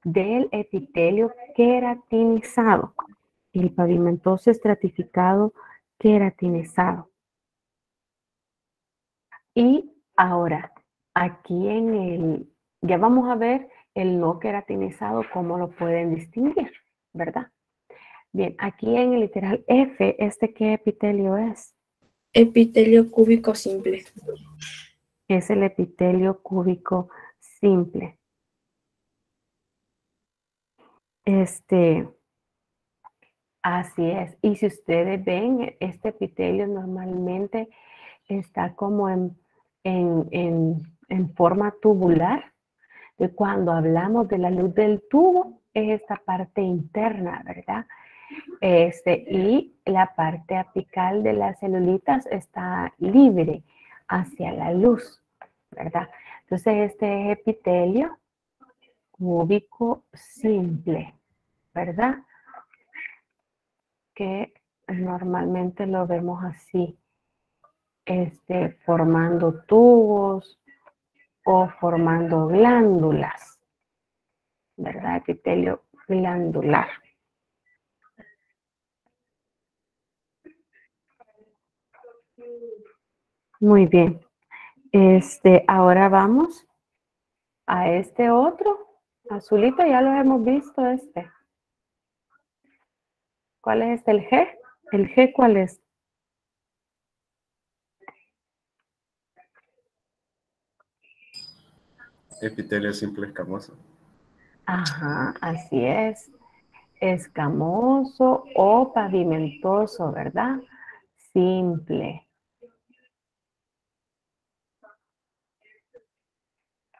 del epitelio queratinizado, el pavimentoso estratificado queratinizado. Y ahora, aquí ya vamos a ver el no queratinizado, cómo lo pueden distinguir, ¿verdad? Bien, aquí en el literal F, ¿qué epitelio es? Epitelio cúbico simple. Es el epitelio cúbico simple. Así es. Y si ustedes ven, este epitelio normalmente está como en forma tubular. Y cuando hablamos de la luz del tubo, es esta parte interna, ¿verdad? Y la parte apical de las celulitas está libre hacia la luz, ¿verdad? Entonces, este es epitelio cúbico simple, ¿verdad? Que normalmente lo vemos así, formando tubos o formando glándulas, ¿verdad? Epitelio glandular. Muy bien. Ahora vamos a este otro azulito, ya lo hemos visto ¿Cuál es el G? ¿El G cuál es? Epitelio simple escamoso. Ajá, así es. Escamoso o pavimentoso, ¿verdad? Simple.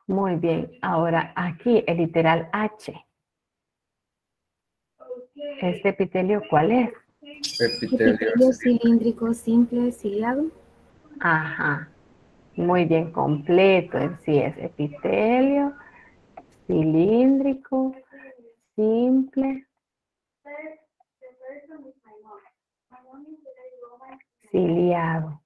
Muy bien. Ahora aquí el literal H. ¿Este epitelio cuál es? Epitelio cilíndrico simple ciliado. Ajá. Muy bien, completo. Sí, es epitelio cilíndrico simple ciliado.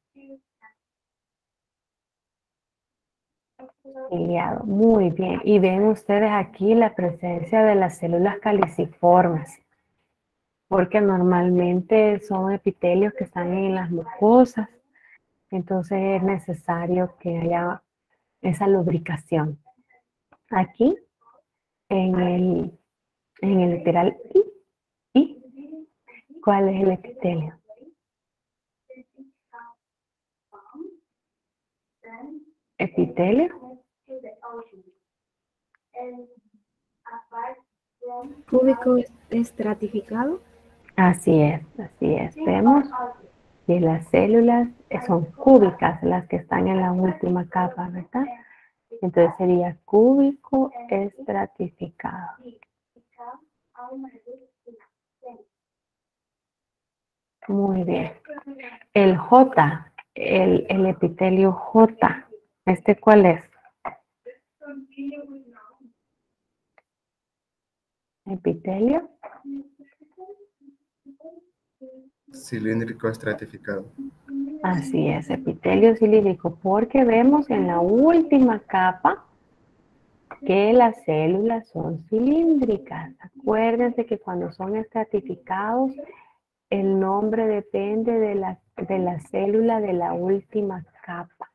Ciliado, muy bien. Y ven ustedes aquí la presencia de las células caliciformes. porque normalmente son epitelios que están en las mucosas, entonces es necesario que haya esa lubricación. Aquí, en el literal I, ¿cuál es el epitelio? Epitelio. Cúbico estratificado. Así es, vemos que las células son cúbicas, las que están en la última capa, ¿verdad? Entonces sería cúbico estratificado. Muy bien. El J, el epitelio J, ¿este cuál es? Epitelio. Cilíndrico estratificado. Así es, epitelio cilíndrico, porque vemos en la última capa que las células son cilíndricas. Acuérdense que cuando son estratificados, el nombre depende de la célula de la última capa.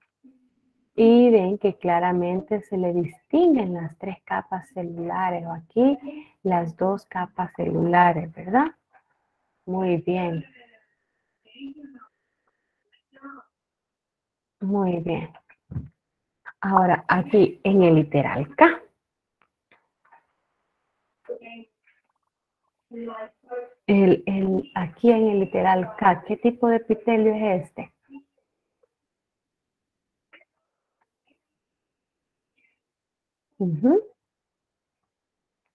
Y ven que claramente se le distinguen las 3 capas celulares, o aquí las 2 capas celulares, ¿verdad? Muy bien. Muy bien. Ahora, aquí en el literal K. Aquí en el literal K, ¿qué tipo de epitelio es este?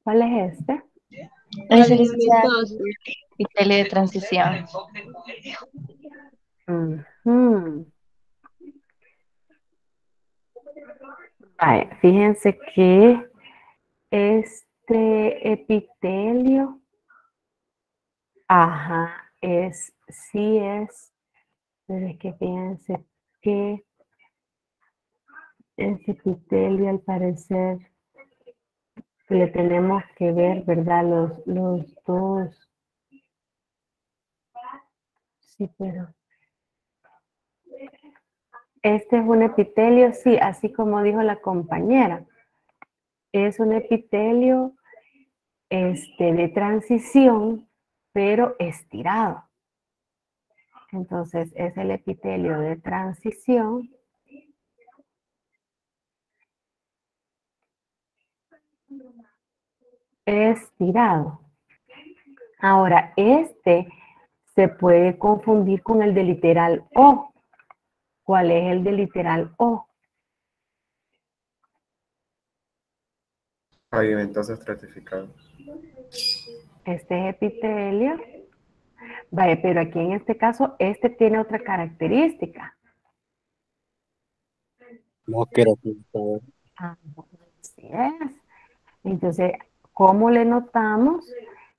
¿Cuál es este? Ese es epitelio de transición. Vaya, fíjense que este epitelio, sí es, pero es que fíjense que ese epitelio al parecer le tenemos que ver, ¿verdad? Los dos. Sí, pero este es un epitelio, sí, así como dijo la compañera. Es un epitelio de transición, pero estirado. Entonces, es el epitelio de transición. Estirado. Ahora, se puede confundir con el de literal O. ¿Cuál es el de literal O? Pavimentoso estratificado. Este es epitelio. Vaya, pero aquí en este caso, tiene otra característica. No queratinizado. Así es. Entonces, ¿cómo le notamos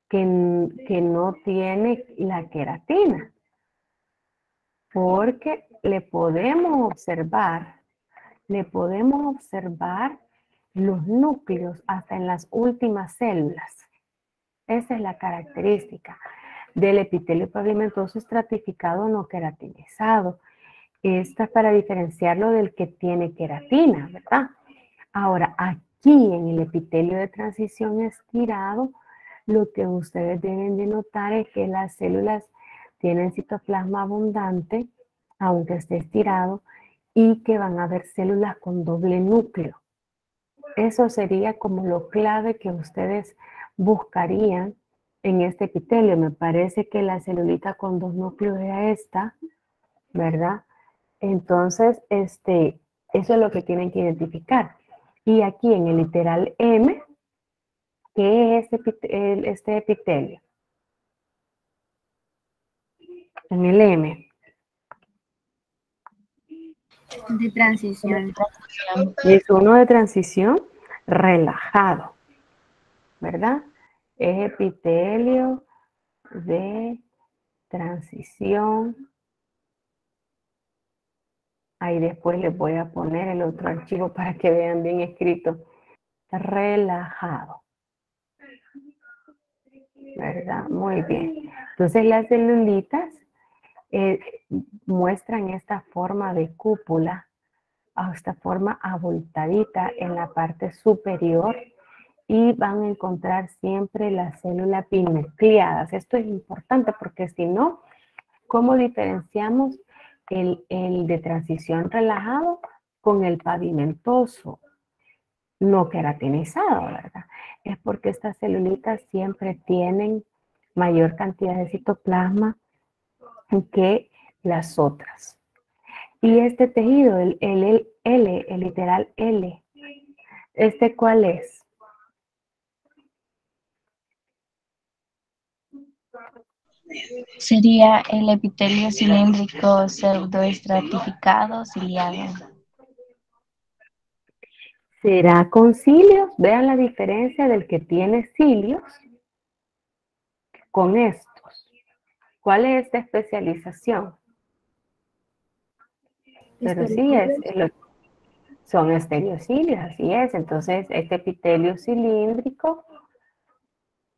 que no tiene la queratina? Porque le podemos observar los núcleos hasta en las últimas células. Esa es la característica del epitelio pavimentoso estratificado no queratinizado. Esta es para diferenciarlo del que tiene queratina, ¿verdad? Ahora, aquí en el epitelio de transición estirado, lo que ustedes deben de notar es que las células tienen citoplasma abundante, aunque esté estirado, y que van a haber células con doble núcleo. Eso sería como lo clave que ustedes buscarían en este epitelio. Me parece que la celulita con 2 núcleos es esta, ¿verdad? Entonces, eso es lo que tienen que identificar. Y aquí en el literal M, ¿qué es este epitelio? En el M. De transición. Es uno de transición relajado, ¿verdad? Es epitelio de transición. Ahí después les voy a poner el otro archivo para que vean bien escrito. Relajado. ¿verdad? Muy bien. Entonces las celulitas muestran esta forma de cúpula, esta forma abultadita en la parte superior, y van a encontrar siempre las células binucleadas. Esto es importante porque si no, ¿cómo diferenciamos el de transición relajado con el pavimentoso no queratinizado, verdad? Es porque estas celulitas siempre tienen mayor cantidad de citoplasma que las otras. Y este tejido, el literal L, ¿este cuál es? Sería el epitelio cilíndrico pseudoestratificado ciliado. ¿Será con cilios? Vean la diferencia del que tiene cilios con estos. ¿Cuál es esta especialización? Pero sí son estereocilios, así es. Entonces, este epitelio cilíndrico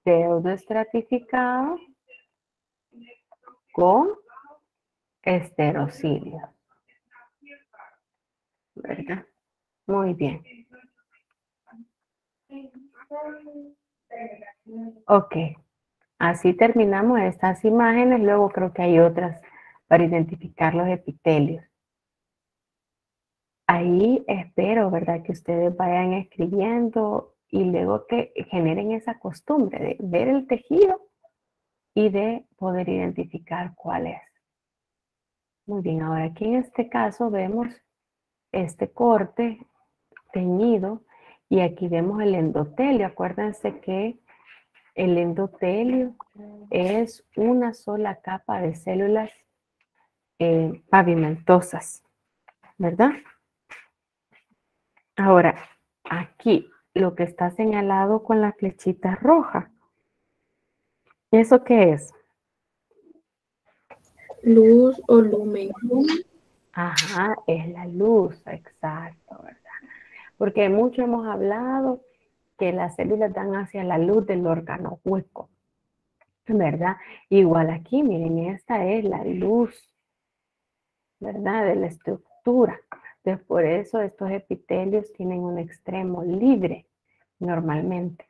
pseudoestratificado con esterocilia, ¿verdad? Muy bien. Ok, así terminamos estas imágenes. Luego creo que hay otras para identificar los epitelios. Ahí espero, ¿verdad?, que ustedes vayan escribiendo y luego que generen esa costumbre de ver el tejido y de poder identificar cuál es. Muy bien, ahora aquí en este caso vemos este corte teñido y aquí vemos el endotelio. Acuérdense que el endotelio es una sola capa de células pavimentosas, ¿verdad? Ahora, aquí lo que está señalado con la flechita roja, ¿eso qué es? Luz o lumen. Ajá, es la luz, exacto, ¿verdad? Porque mucho hemos hablado que las células dan hacia la luz del órgano hueco, ¿verdad? Igual aquí, miren, esta es la luz, ¿verdad?, de la estructura. Entonces, por eso estos epitelios tienen un extremo libre, normalmente.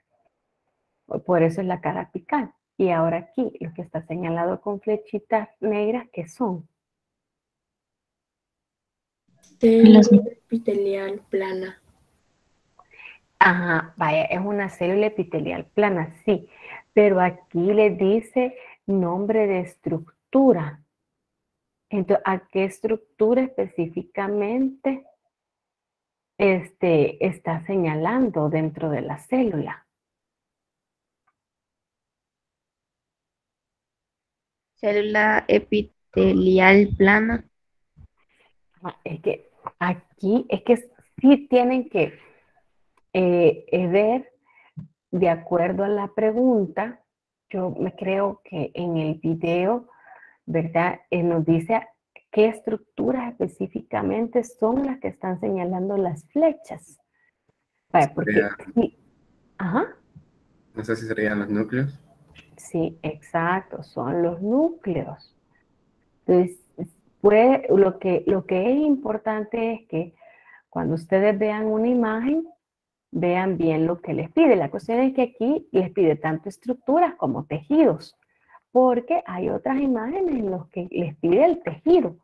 Por eso es la cara apical. Y ahora aquí, lo que está señalado con flechitas negras, ¿qué son? Célula epitelial plana. Ajá, vaya, es una célula epitelial plana, sí. Pero aquí le dice nombre de estructura. Entonces, ¿a qué estructura específicamente está señalando dentro de la célula? Célula epitelial plana. Es que aquí, es que sí tienen que ver de acuerdo a la pregunta. Yo me creo que en el video, ¿verdad?, nos dice qué estructuras específicamente son las que están señalando las flechas. Vale, porque sí. Ajá. No sé si serían los núcleos. Sí, exacto, son los núcleos. Entonces, pues, lo que es importante es que cuando ustedes vean una imagen, vean bien lo que les pide. La cuestión es que aquí les pide tanto estructuras como tejidos, porque hay otras imágenes en las que les pide el tejido,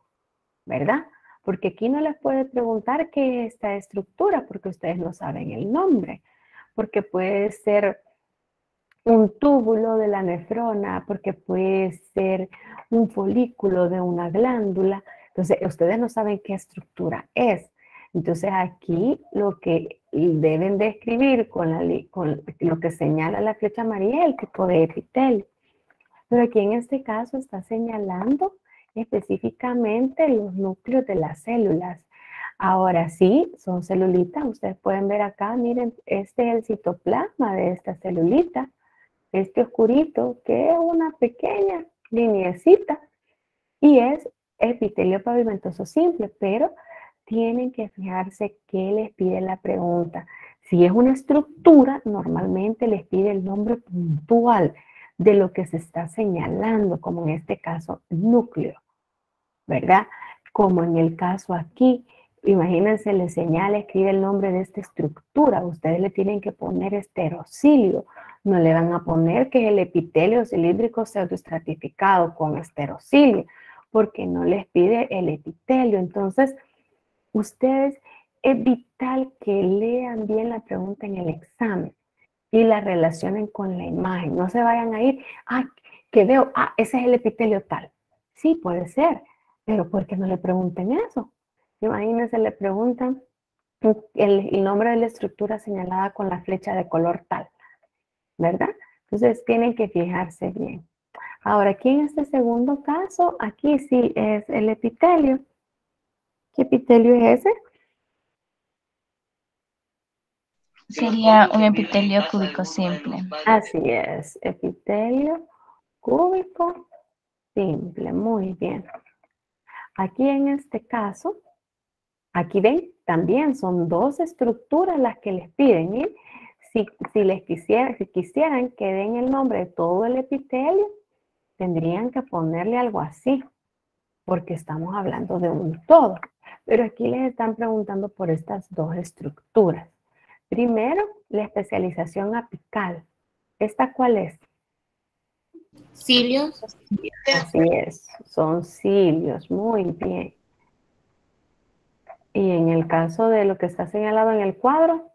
¿verdad? Porque aquí no les puede preguntar qué es esta estructura, porque ustedes no saben el nombre, porque puede ser un túbulo de la nefrona, porque puede ser un folículo de una glándula. Entonces, ustedes no saben qué estructura es. Entonces, aquí lo que deben de escribir con lo que señala la flecha amarilla es el tipo de epitelio. Pero aquí en este caso está señalando específicamente los núcleos de las células. Ahora sí, son celulitas. Ustedes pueden ver acá, miren, este es el citoplasma de esta celulita. Este oscurito, que es una pequeña lineecita, y es epitelio pavimentoso simple, pero tienen que fijarse qué les pide la pregunta. Si es una estructura, normalmente les pide el nombre puntual de lo que se está señalando, como en este caso, núcleo, ¿verdad? Como en el caso aquí, imagínense, le señala, escribe el nombre de esta estructura. Ustedes le tienen que poner esterocilio. No le van a poner que es el epitelio cilíndrico pseudoestratificado con esterocilio, porque no les pide el epitelio. Entonces, ustedes es vital que lean bien la pregunta en el examen y la relacionen con la imagen. No se vayan a ir, que veo, ese es el epitelio tal. Sí, puede ser, pero ¿por qué no le pregunten eso? Imagínense, le preguntan el nombre de la estructura señalada con la flecha de color tal, ¿verdad? Entonces tienen que fijarse bien. Ahora, aquí en este segundo caso, aquí sí es el epitelio. ¿Qué epitelio es ese? Sería un epitelio cúbico simple. Así es, epitelio cúbico simple, muy bien. Aquí en este caso, aquí ven, también son dos estructuras las que les piden. ¿Eh? Si quisieran que den el nombre de todo el epitelio, tendrían que ponerle algo así, porque estamos hablando de un todo. Pero aquí les están preguntando por estas dos estructuras. Primero, la especialización apical. ¿Esta cuál es? Cilios. Así es, son cilios, muy bien. Y en el caso de lo que está señalado en el cuadro.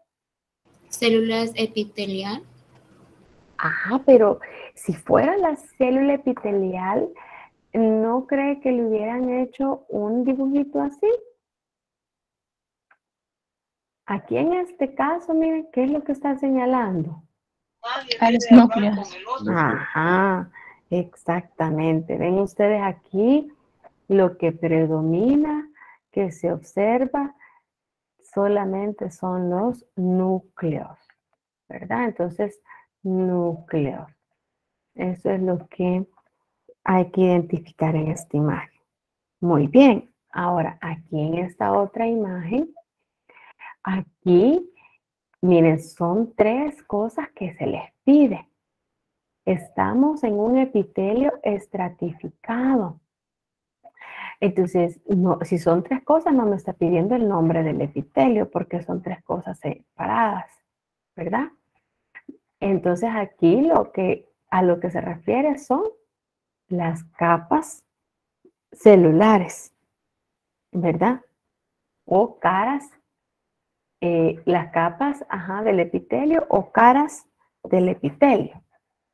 Células epitelial. Pero si fuera la célula epitelial, ¿no cree que le hubieran hecho un dibujito así? Aquí en este caso, miren, ¿qué es lo que está señalando? A los núcleos. Ajá, exactamente. Ven ustedes aquí lo que predomina, que se observa, solamente son los núcleos, ¿verdad? Entonces, núcleos. Eso es lo que hay que identificar en esta imagen. Muy bien. Ahora, aquí en esta otra imagen, aquí, miren, son tres cosas que se les pide. Estamos en un epitelio estratificado. Entonces, si son tres cosas, no me está pidiendo el nombre del epitelio porque son tres cosas separadas, ¿verdad? Entonces, aquí a lo que se refiere son las capas celulares, ¿verdad? O caras, las capas del epitelio o caras del epitelio,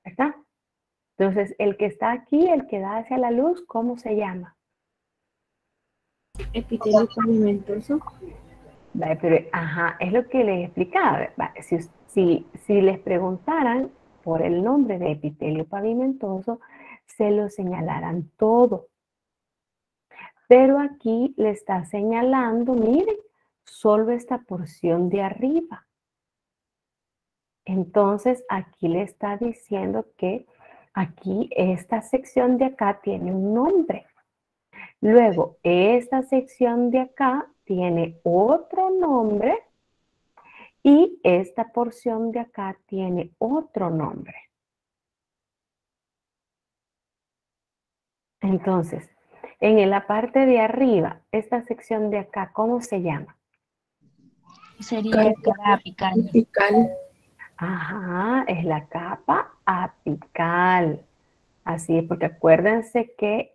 ¿verdad? Entonces, el que está aquí, el que da hacia la luz, ¿cómo se llama? Epitelio pavimentoso. Vale, pero, es lo que les explicaba. Vale, si les preguntaran por el nombre de epitelio pavimentoso, se lo señalarán todo. Pero aquí le está señalando, miren, solo esta porción de arriba. Entonces, aquí le está diciendo que aquí esta sección de acá tiene un nombre. Luego, esta sección de acá tiene otro nombre y esta porción de acá tiene otro nombre. Entonces, en la parte de arriba, esta sección de acá, ¿cómo se llama? Sería cara apical. Es la capa apical. Así es, porque acuérdense que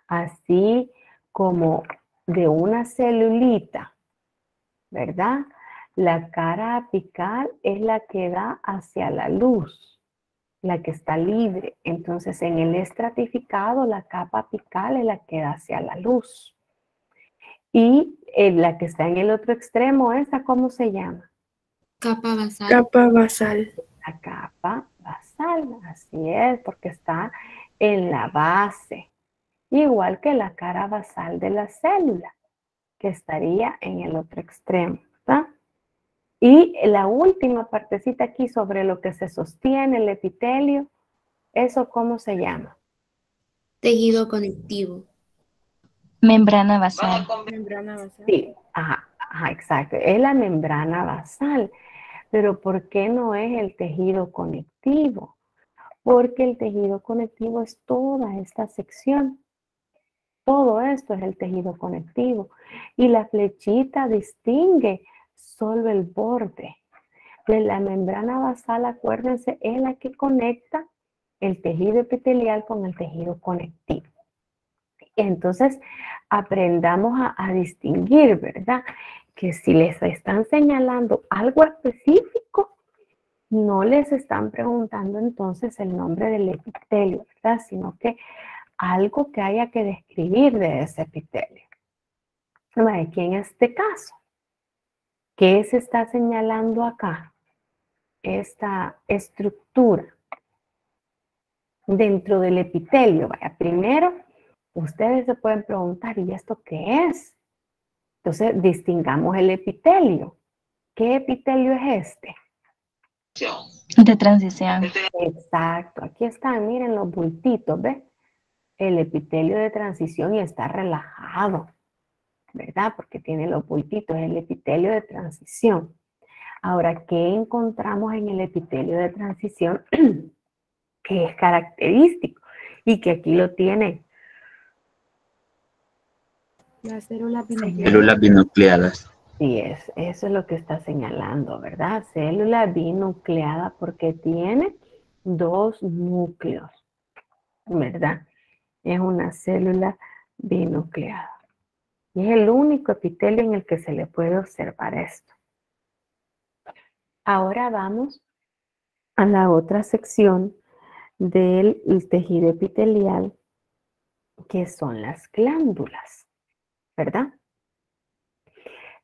así como de una celulita, ¿verdad? La cara apical es la que da hacia la luz, la que está libre. Entonces, en el estratificado, la capa apical es la que da hacia la luz. Y la que está en el otro extremo, ¿esa cómo se llama? Capa basal. Capa basal. La capa basal, así es, porque está en la base. Igual que la cara basal de la célula, que estaría en el otro extremo, ¿verdad? Y la última partecita aquí sobre lo que se sostiene el epitelio, ¿eso cómo se llama? Tejido conectivo. Membrana basal. Membrana basal. Sí, exacto. Es la membrana basal. Pero ¿por qué no es el tejido conectivo? porque el tejido conectivo es toda esta sección. Todo esto es el tejido conectivo. Y la flechita distingue solo el borde. De la membrana basal, acuérdense, es la que conecta el tejido epitelial con el tejido conectivo. Entonces, aprendamos a distinguir, ¿verdad? Que si les están señalando algo específico, no les están preguntando entonces el nombre del epitelio, ¿verdad? Sino que algo que haya que describir de ese epitelio. Aquí en este caso, ¿qué se está señalando acá? Esta estructura dentro del epitelio. Vaya, primero, ustedes se pueden preguntar, ¿y esto qué es? Entonces, distingamos el epitelio. ¿Qué epitelio es este? De transición. Exacto, aquí están, miren los bultitos, ¿ves? El epitelio de transición y está relajado, ¿verdad? Porque tiene los bultitos, es el epitelio de transición. Ahora, ¿qué encontramos en el epitelio de transición que es característico y que aquí lo tiene? Las células binucleadas. Células binucleadas. Sí, eso es lo que está señalando, ¿verdad? Célula binucleada porque tiene dos núcleos, ¿verdad? Es una célula binucleada. Y es el único epitelio en el que se le puede observar esto. Ahora vamos a la otra sección del tejido epitelial, que son las glándulas, ¿verdad?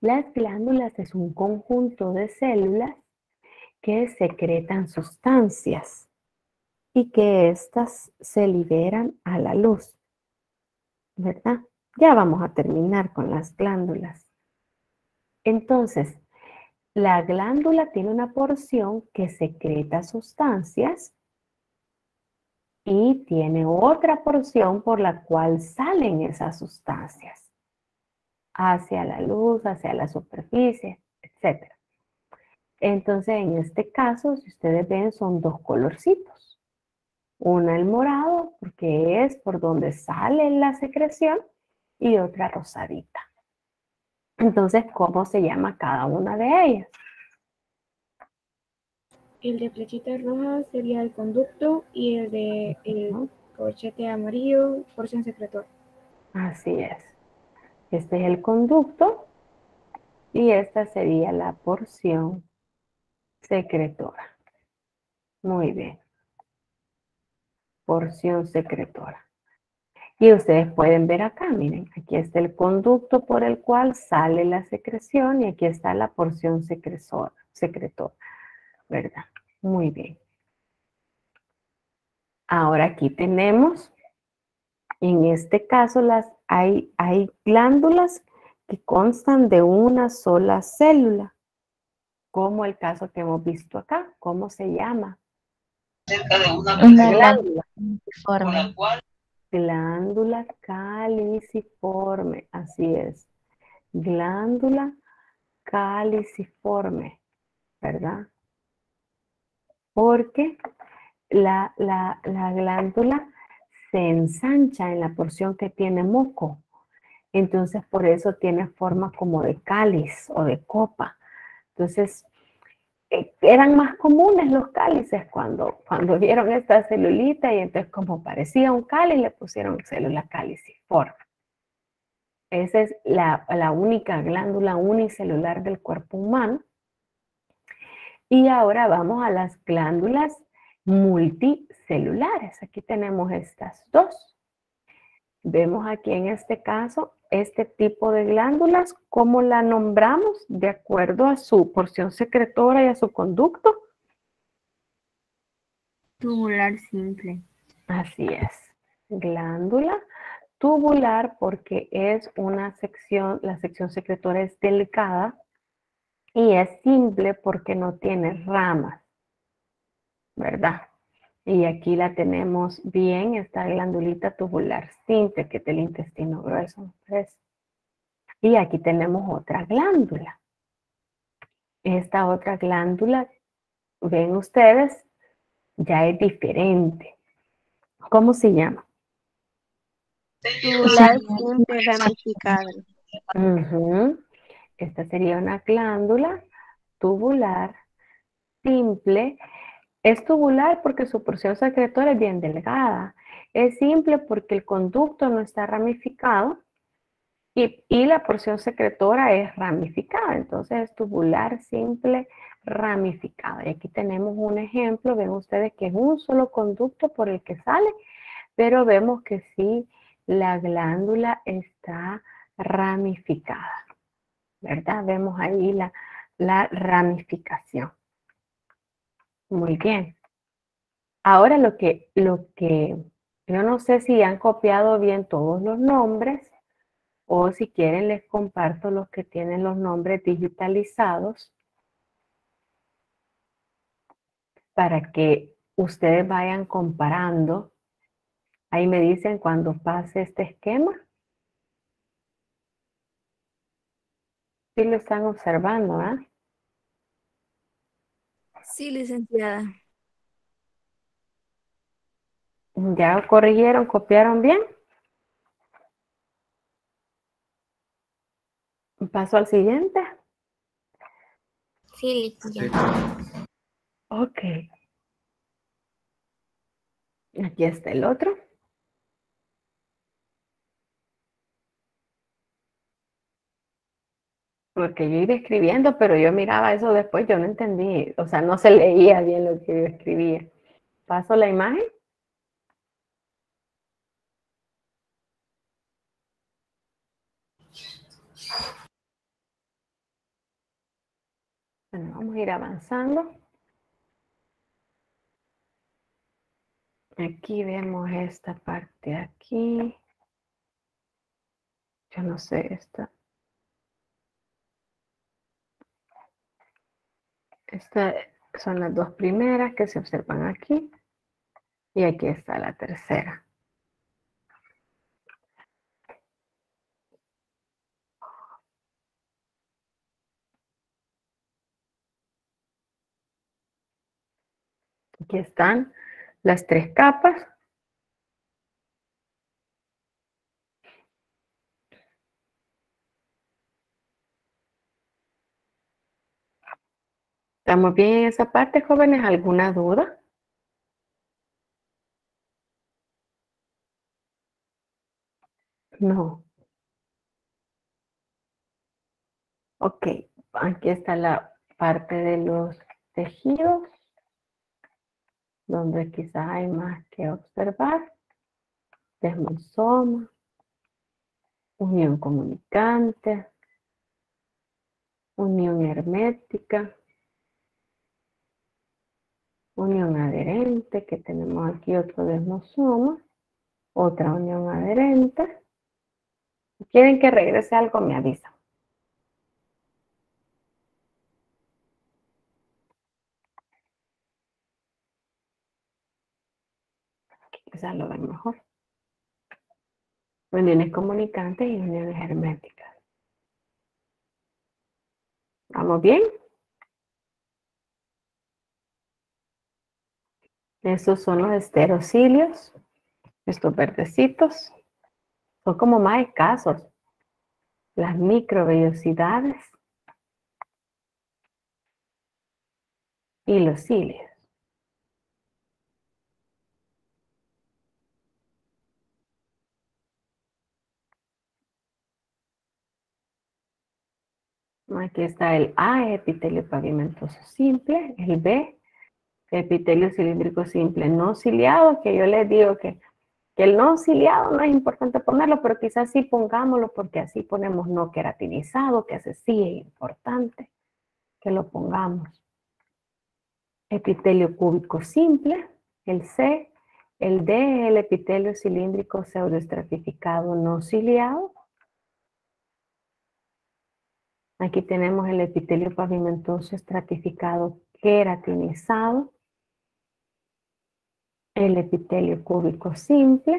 Las glándulas es un conjunto de células que secretan sustancias y que éstas se liberan a la luz, ¿verdad? Ya vamos a terminar con las glándulas. Entonces, la glándula tiene una porción que secreta sustancias y tiene otra porción por la cual salen esas sustancias hacia la luz, hacia la superficie, etc. Entonces, en este caso, si ustedes ven, son dos colorcitos. Una el morado, porque es por donde sale la secreción, y otra rosadita. Entonces, ¿cómo se llama cada una de ellas? El de flechitas rojas sería el conducto y el de el corchete amarillo, porción secretora. Así es. Este es el conducto y esta sería la porción secretora. Muy bien. Porción secretora. Y ustedes pueden ver acá, miren, aquí está el conducto por el cual sale la secreción y aquí está la porción secretora, ¿verdad? Muy bien. Ahora aquí tenemos, en este caso, hay glándulas que constan de una sola célula, como el caso que hemos visto acá. ¿Cómo se llama? Una glándula caliciforme. Glándula caliciforme, así es. Glándula caliciforme, ¿verdad? Porque la glándula se ensancha en la porción que tiene moco. Entonces, por eso tiene forma como de cáliz o de copa. Entonces, eran más comunes los cálices cuando vieron esta celulita y entonces como parecía un cáliz le pusieron célula caliciforme. Esa es la única glándula unicelular del cuerpo humano. Y ahora vamos a las glándulas multicelulares. Aquí tenemos estas dos. Vemos aquí en este caso este tipo de glándulas, ¿cómo la nombramos? De acuerdo a su porción secretora y a su conducto. Tubular simple. Así es. Glándula tubular porque es una sección, la sección secretora es delgada y es simple porque no tiene ramas, ¿verdad? Y aquí la tenemos bien, esta glandulita tubular simple, que es del intestino grueso. ¿Ves? Y aquí tenemos otra glándula. Esta otra glándula, ven ustedes, ya es diferente. ¿Cómo se llama? Tubular simple ramificado. Ujú. Esta sería una glándula tubular simple. Es tubular porque su porción secretora es bien delgada. Es simple porque el conducto no está ramificado y la porción secretora es ramificada. Entonces es tubular simple ramificada. Y aquí tenemos un ejemplo. Ven ustedes que es un solo conducto por el que sale, pero vemos que sí, la glándula está ramificada, ¿verdad? Vemos ahí la ramificación. Muy bien. Ahora lo que yo no sé si han copiado bien todos los nombres o si quieren les comparto los que tienen los nombres digitalizados para que ustedes vayan comparando. Ahí me dicen cuando pase este esquema. Sí lo están observando, ¿ah? Sí, licenciada. ¿Ya corrigieron, copiaron bien? Paso al siguiente. Sí, licenciada. Ok. Aquí está el otro. Porque yo iba escribiendo, pero yo miraba eso después, yo no entendí, o sea, no se leía bien lo que yo escribía. Paso la imagen. Bueno, vamos a ir avanzando. Aquí vemos esta parte aquí. Yo no sé esta. Estas son las dos primeras que se observan aquí. Y aquí está la tercera. Aquí están las tres capas. ¿Estamos bien en esa parte, jóvenes? ¿Alguna duda? No. Ok, aquí está la parte de los tejidos, donde quizás hay más que observar. Desmosoma, unión comunicante, unión hermética, unión adherente, que tenemos aquí otro desmosoma, otra unión adherente. Si quieren que regrese algo, me avisan. Quizás lo ven mejor. Uniones comunicantes y uniones herméticas. ¿Vamos bien? Esos son los esterocilios. Estos verdecitos son como más escasos. Las microvellosidades y los cilios. Aquí está el A, epitelio pavimentoso simple. El B, epitelio cilíndrico simple no ciliado, que yo les digo que el no ciliado no es importante ponerlo, pero quizás sí pongámoslo porque así ponemos no queratinizado, que ese sí es importante que lo pongamos. Epitelio cúbico simple, el C, el D, el epitelio cilíndrico pseudoestratificado no ciliado. Aquí tenemos el epitelio pavimentoso estratificado queratinizado. El epitelio cúbico simple.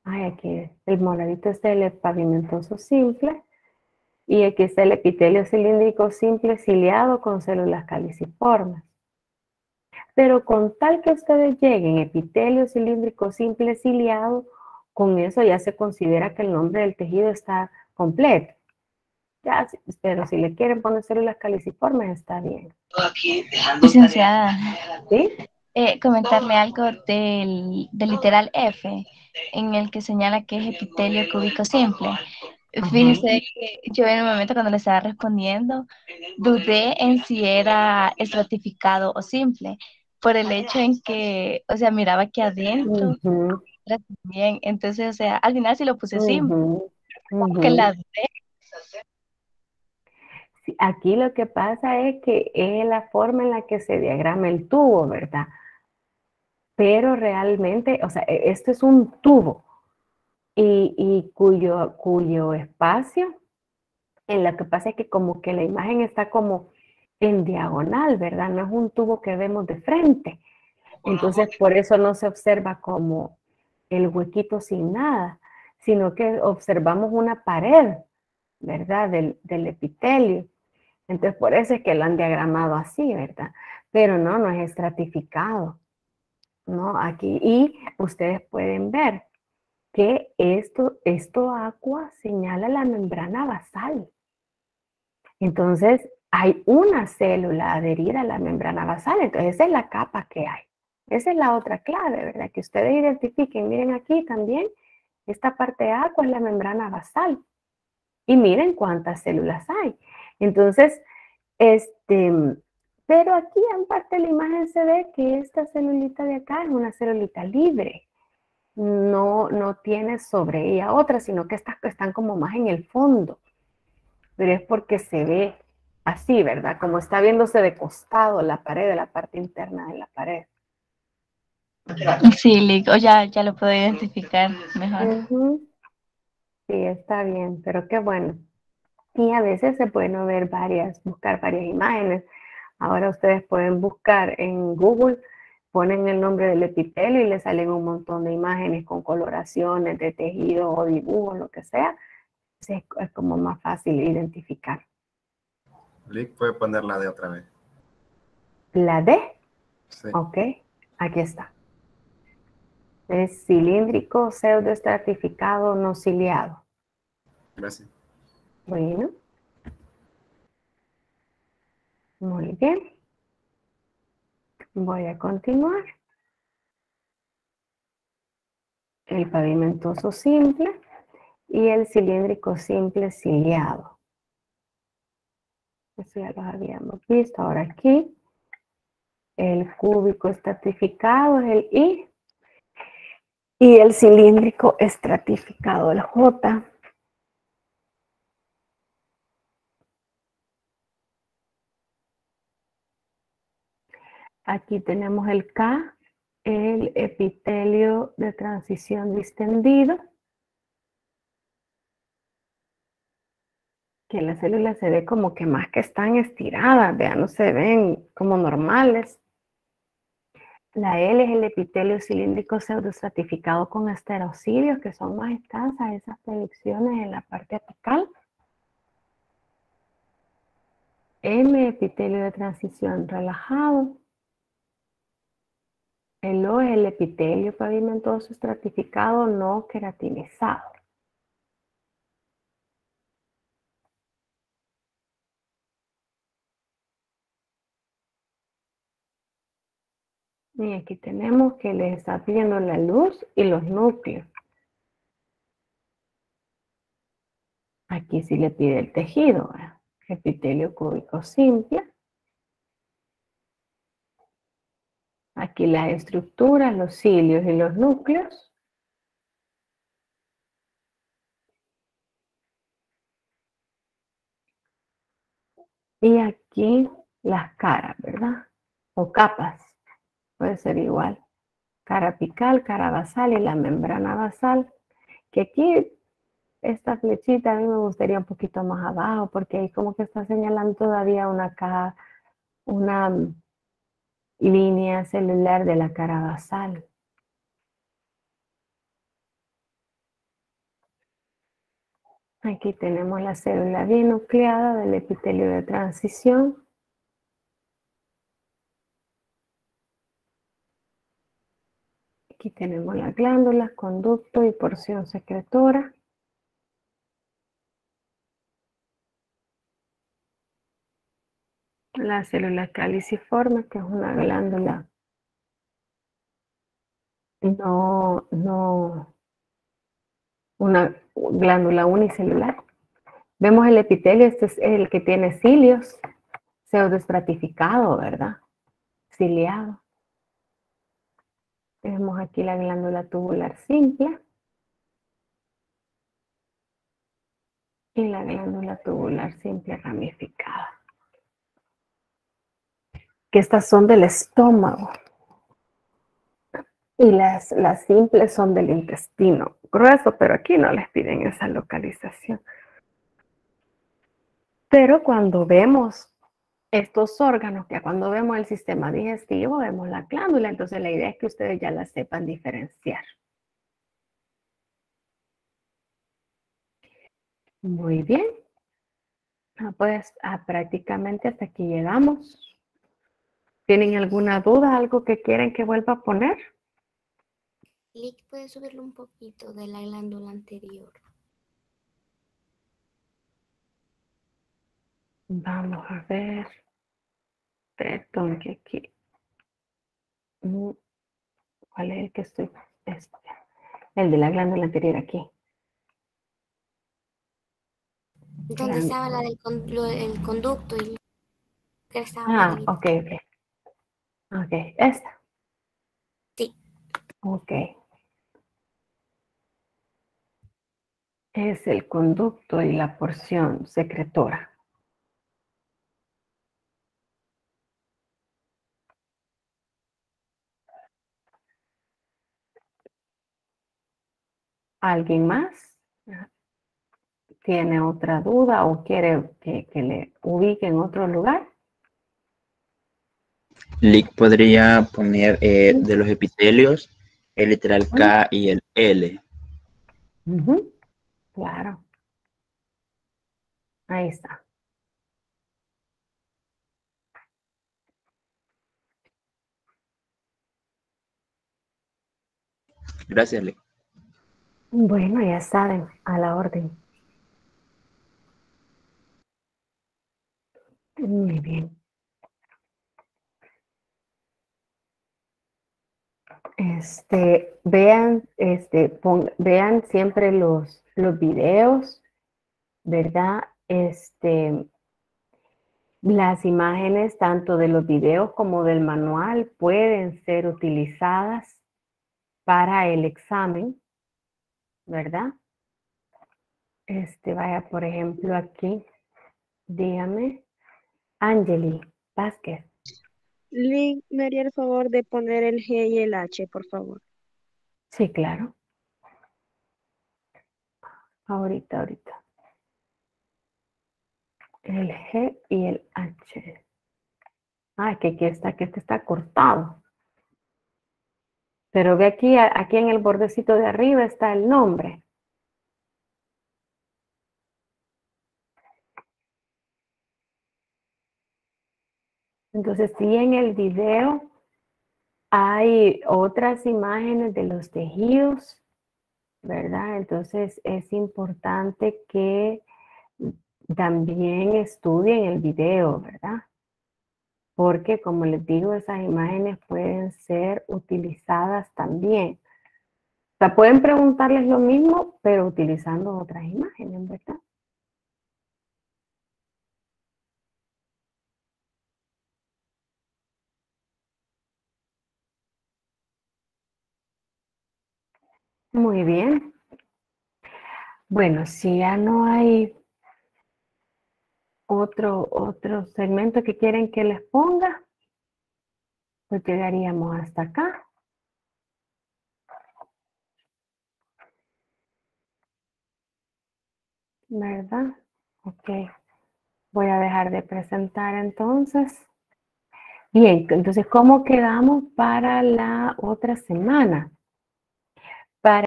Ay, aquí el moradito es el pavimentoso simple. Y aquí está el epitelio cilíndrico simple ciliado con células caliciformes. Pero con tal que ustedes lleguen epitelio cilíndrico simple ciliado, con eso ya se considera que el nombre del tejido está completo. Ya, pero si le quieren poner células caliciformes, está bien. Licenciada, ¿Sí? comentarle algo del literal F, en el que señala que es epitelio cúbico simple. Fíjese que yo en el momento cuando le estaba respondiendo, dudé en si era estratificado o simple, por el hecho en que, o sea, miraba que adentro era bien, entonces, o sea, al final sí lo puse simple, como que la dudé. Sí, aquí lo que pasa es que es la forma en la que se diagrama el tubo, ¿verdad? Pero realmente, o sea, esto es un tubo y cuyo espacio, en lo que pasa es que como que la imagen está como en diagonal, ¿verdad? No es un tubo que vemos de frente. Entonces, por eso no se observa como el huequito sin nada, sino que observamos una pared, ¿verdad? Del epitelio. Entonces, por eso es que lo han diagramado así, ¿verdad? Pero no es estratificado, ¿no? Aquí, y ustedes pueden ver que esto aqua señala la membrana basal. Entonces, hay una célula adherida a la membrana basal, entonces esa es la capa que hay. Esa es la otra clave, ¿verdad? Que ustedes identifiquen, miren aquí también, esta parte aqua es la membrana basal. Y miren cuántas células hay. Entonces, pero aquí en parte de la imagen se ve que esta celulita de acá es una celulita libre. No tiene sobre ella otra, sino que estas están como más en el fondo. Pero es porque se ve así, ¿verdad? Como está viéndose de costado la pared, de la parte interna de la pared. Sí, ya lo puedo identificar mejor. Sí, está bien, pero qué bueno. Y a veces se pueden ver buscar varias imágenes. Ahora ustedes pueden buscar en Google, ponen el nombre del epitelio y le salen un montón de imágenes con coloraciones de tejido o dibujos, lo que sea. Entonces es como más fácil identificar. Lick, puede poner la D otra vez. ¿La D? Sí. Ok, aquí está. Es cilíndrico, pseudoestratificado, no ciliado. Gracias. Bueno. Muy bien. Voy a continuar. El pavimentoso simple y el cilíndrico simple ciliado. Eso ya los habíamos visto. Ahora aquí, el cúbico estratificado es el I y el cilíndrico estratificado el J. Aquí tenemos el K, el epitelio de transición distendido, que las células se ve como que más que están estiradas, vean, no se ven como normales. La L es el epitelio cilíndrico pseudoestratificado con esterocidios, que son más escasas esas proyecciones en la parte apical. M, epitelio de transición relajado. El O es el epitelio pavimentoso estratificado no queratinizado. Y aquí tenemos que les está pidiendo la luz y los núcleos. Aquí sí le pide el tejido, ¿verdad? Epitelio cúbico simple. Aquí las estructuras, los cilios y los núcleos. Y aquí las caras, ¿verdad? O capas, puede ser igual. Cara apical, cara basal y la membrana basal. Que aquí esta flechita a mí me gustaría un poquito más abajo porque ahí como que está señalando todavía una línea celular de la cara basal. Aquí tenemos la célula binucleada del epitelio de transición. Aquí tenemos las glándulas, conducto y porción secretora. La célula caliciforme, que es una glándula una glándula unicelular. Vemos el epitelio, este es el que tiene cilios, pseudoestratificado, ¿verdad? Ciliado. Tenemos aquí la glándula tubular simple y la glándula tubular simple ramificada. Que estas son del estómago. Y las simples son del intestino grueso, pero aquí no les piden esa localización. Pero cuando vemos estos órganos, que cuando vemos el sistema digestivo, vemos la glándula, entonces la idea es que ustedes ya la sepan diferenciar. Muy bien. Pues prácticamente hasta aquí llegamos. ¿Tienen alguna duda, algo que quieren que vuelva a poner? Lick, ¿puede subirle un poquito de la glándula anterior? Vamos a ver. Perdón, que aquí. ¿Cuál es el que estoy? El de la glándula anterior aquí. ¿Dónde estaba la del el conducto? Y que estaba Ok. Ok, esta. Sí. Ok. Es el conducto y la porción secretora. ¿Alguien más tiene otra duda o quiere que le ubique en otro lugar? Lick podría poner de los epitelios el literal K y el L. Claro. Ahí está. Gracias, Lick. Bueno, ya saben, a la orden. Muy bien. Vean, vean siempre los videos, ¿verdad? Las imágenes tanto de los videos como del manual pueden ser utilizadas para el examen, ¿verdad? Vaya, por ejemplo, aquí, dígame, Angeli Vázquez. Lick, ¿me haría el favor de poner el G y el H, por favor? Sí, claro. Ahorita. El G y el H. Que aquí está, que este está cortado. Pero ve aquí en el bordecito de arriba está el nombre. Entonces, sí, en el video hay otras imágenes de los tejidos, ¿verdad? Entonces, es importante que también estudien el video, ¿verdad? Porque, como les digo, esas imágenes pueden ser utilizadas también. O sea, pueden preguntarles lo mismo, pero utilizando otras imágenes, ¿verdad? Muy bien. Bueno, si ya no hay otro segmento que quieren que les ponga, pues llegaríamos hasta acá. ¿Verdad? Ok. Voy a dejar de presentar entonces. Bien, entonces, ¿cómo quedamos para la otra semana? Para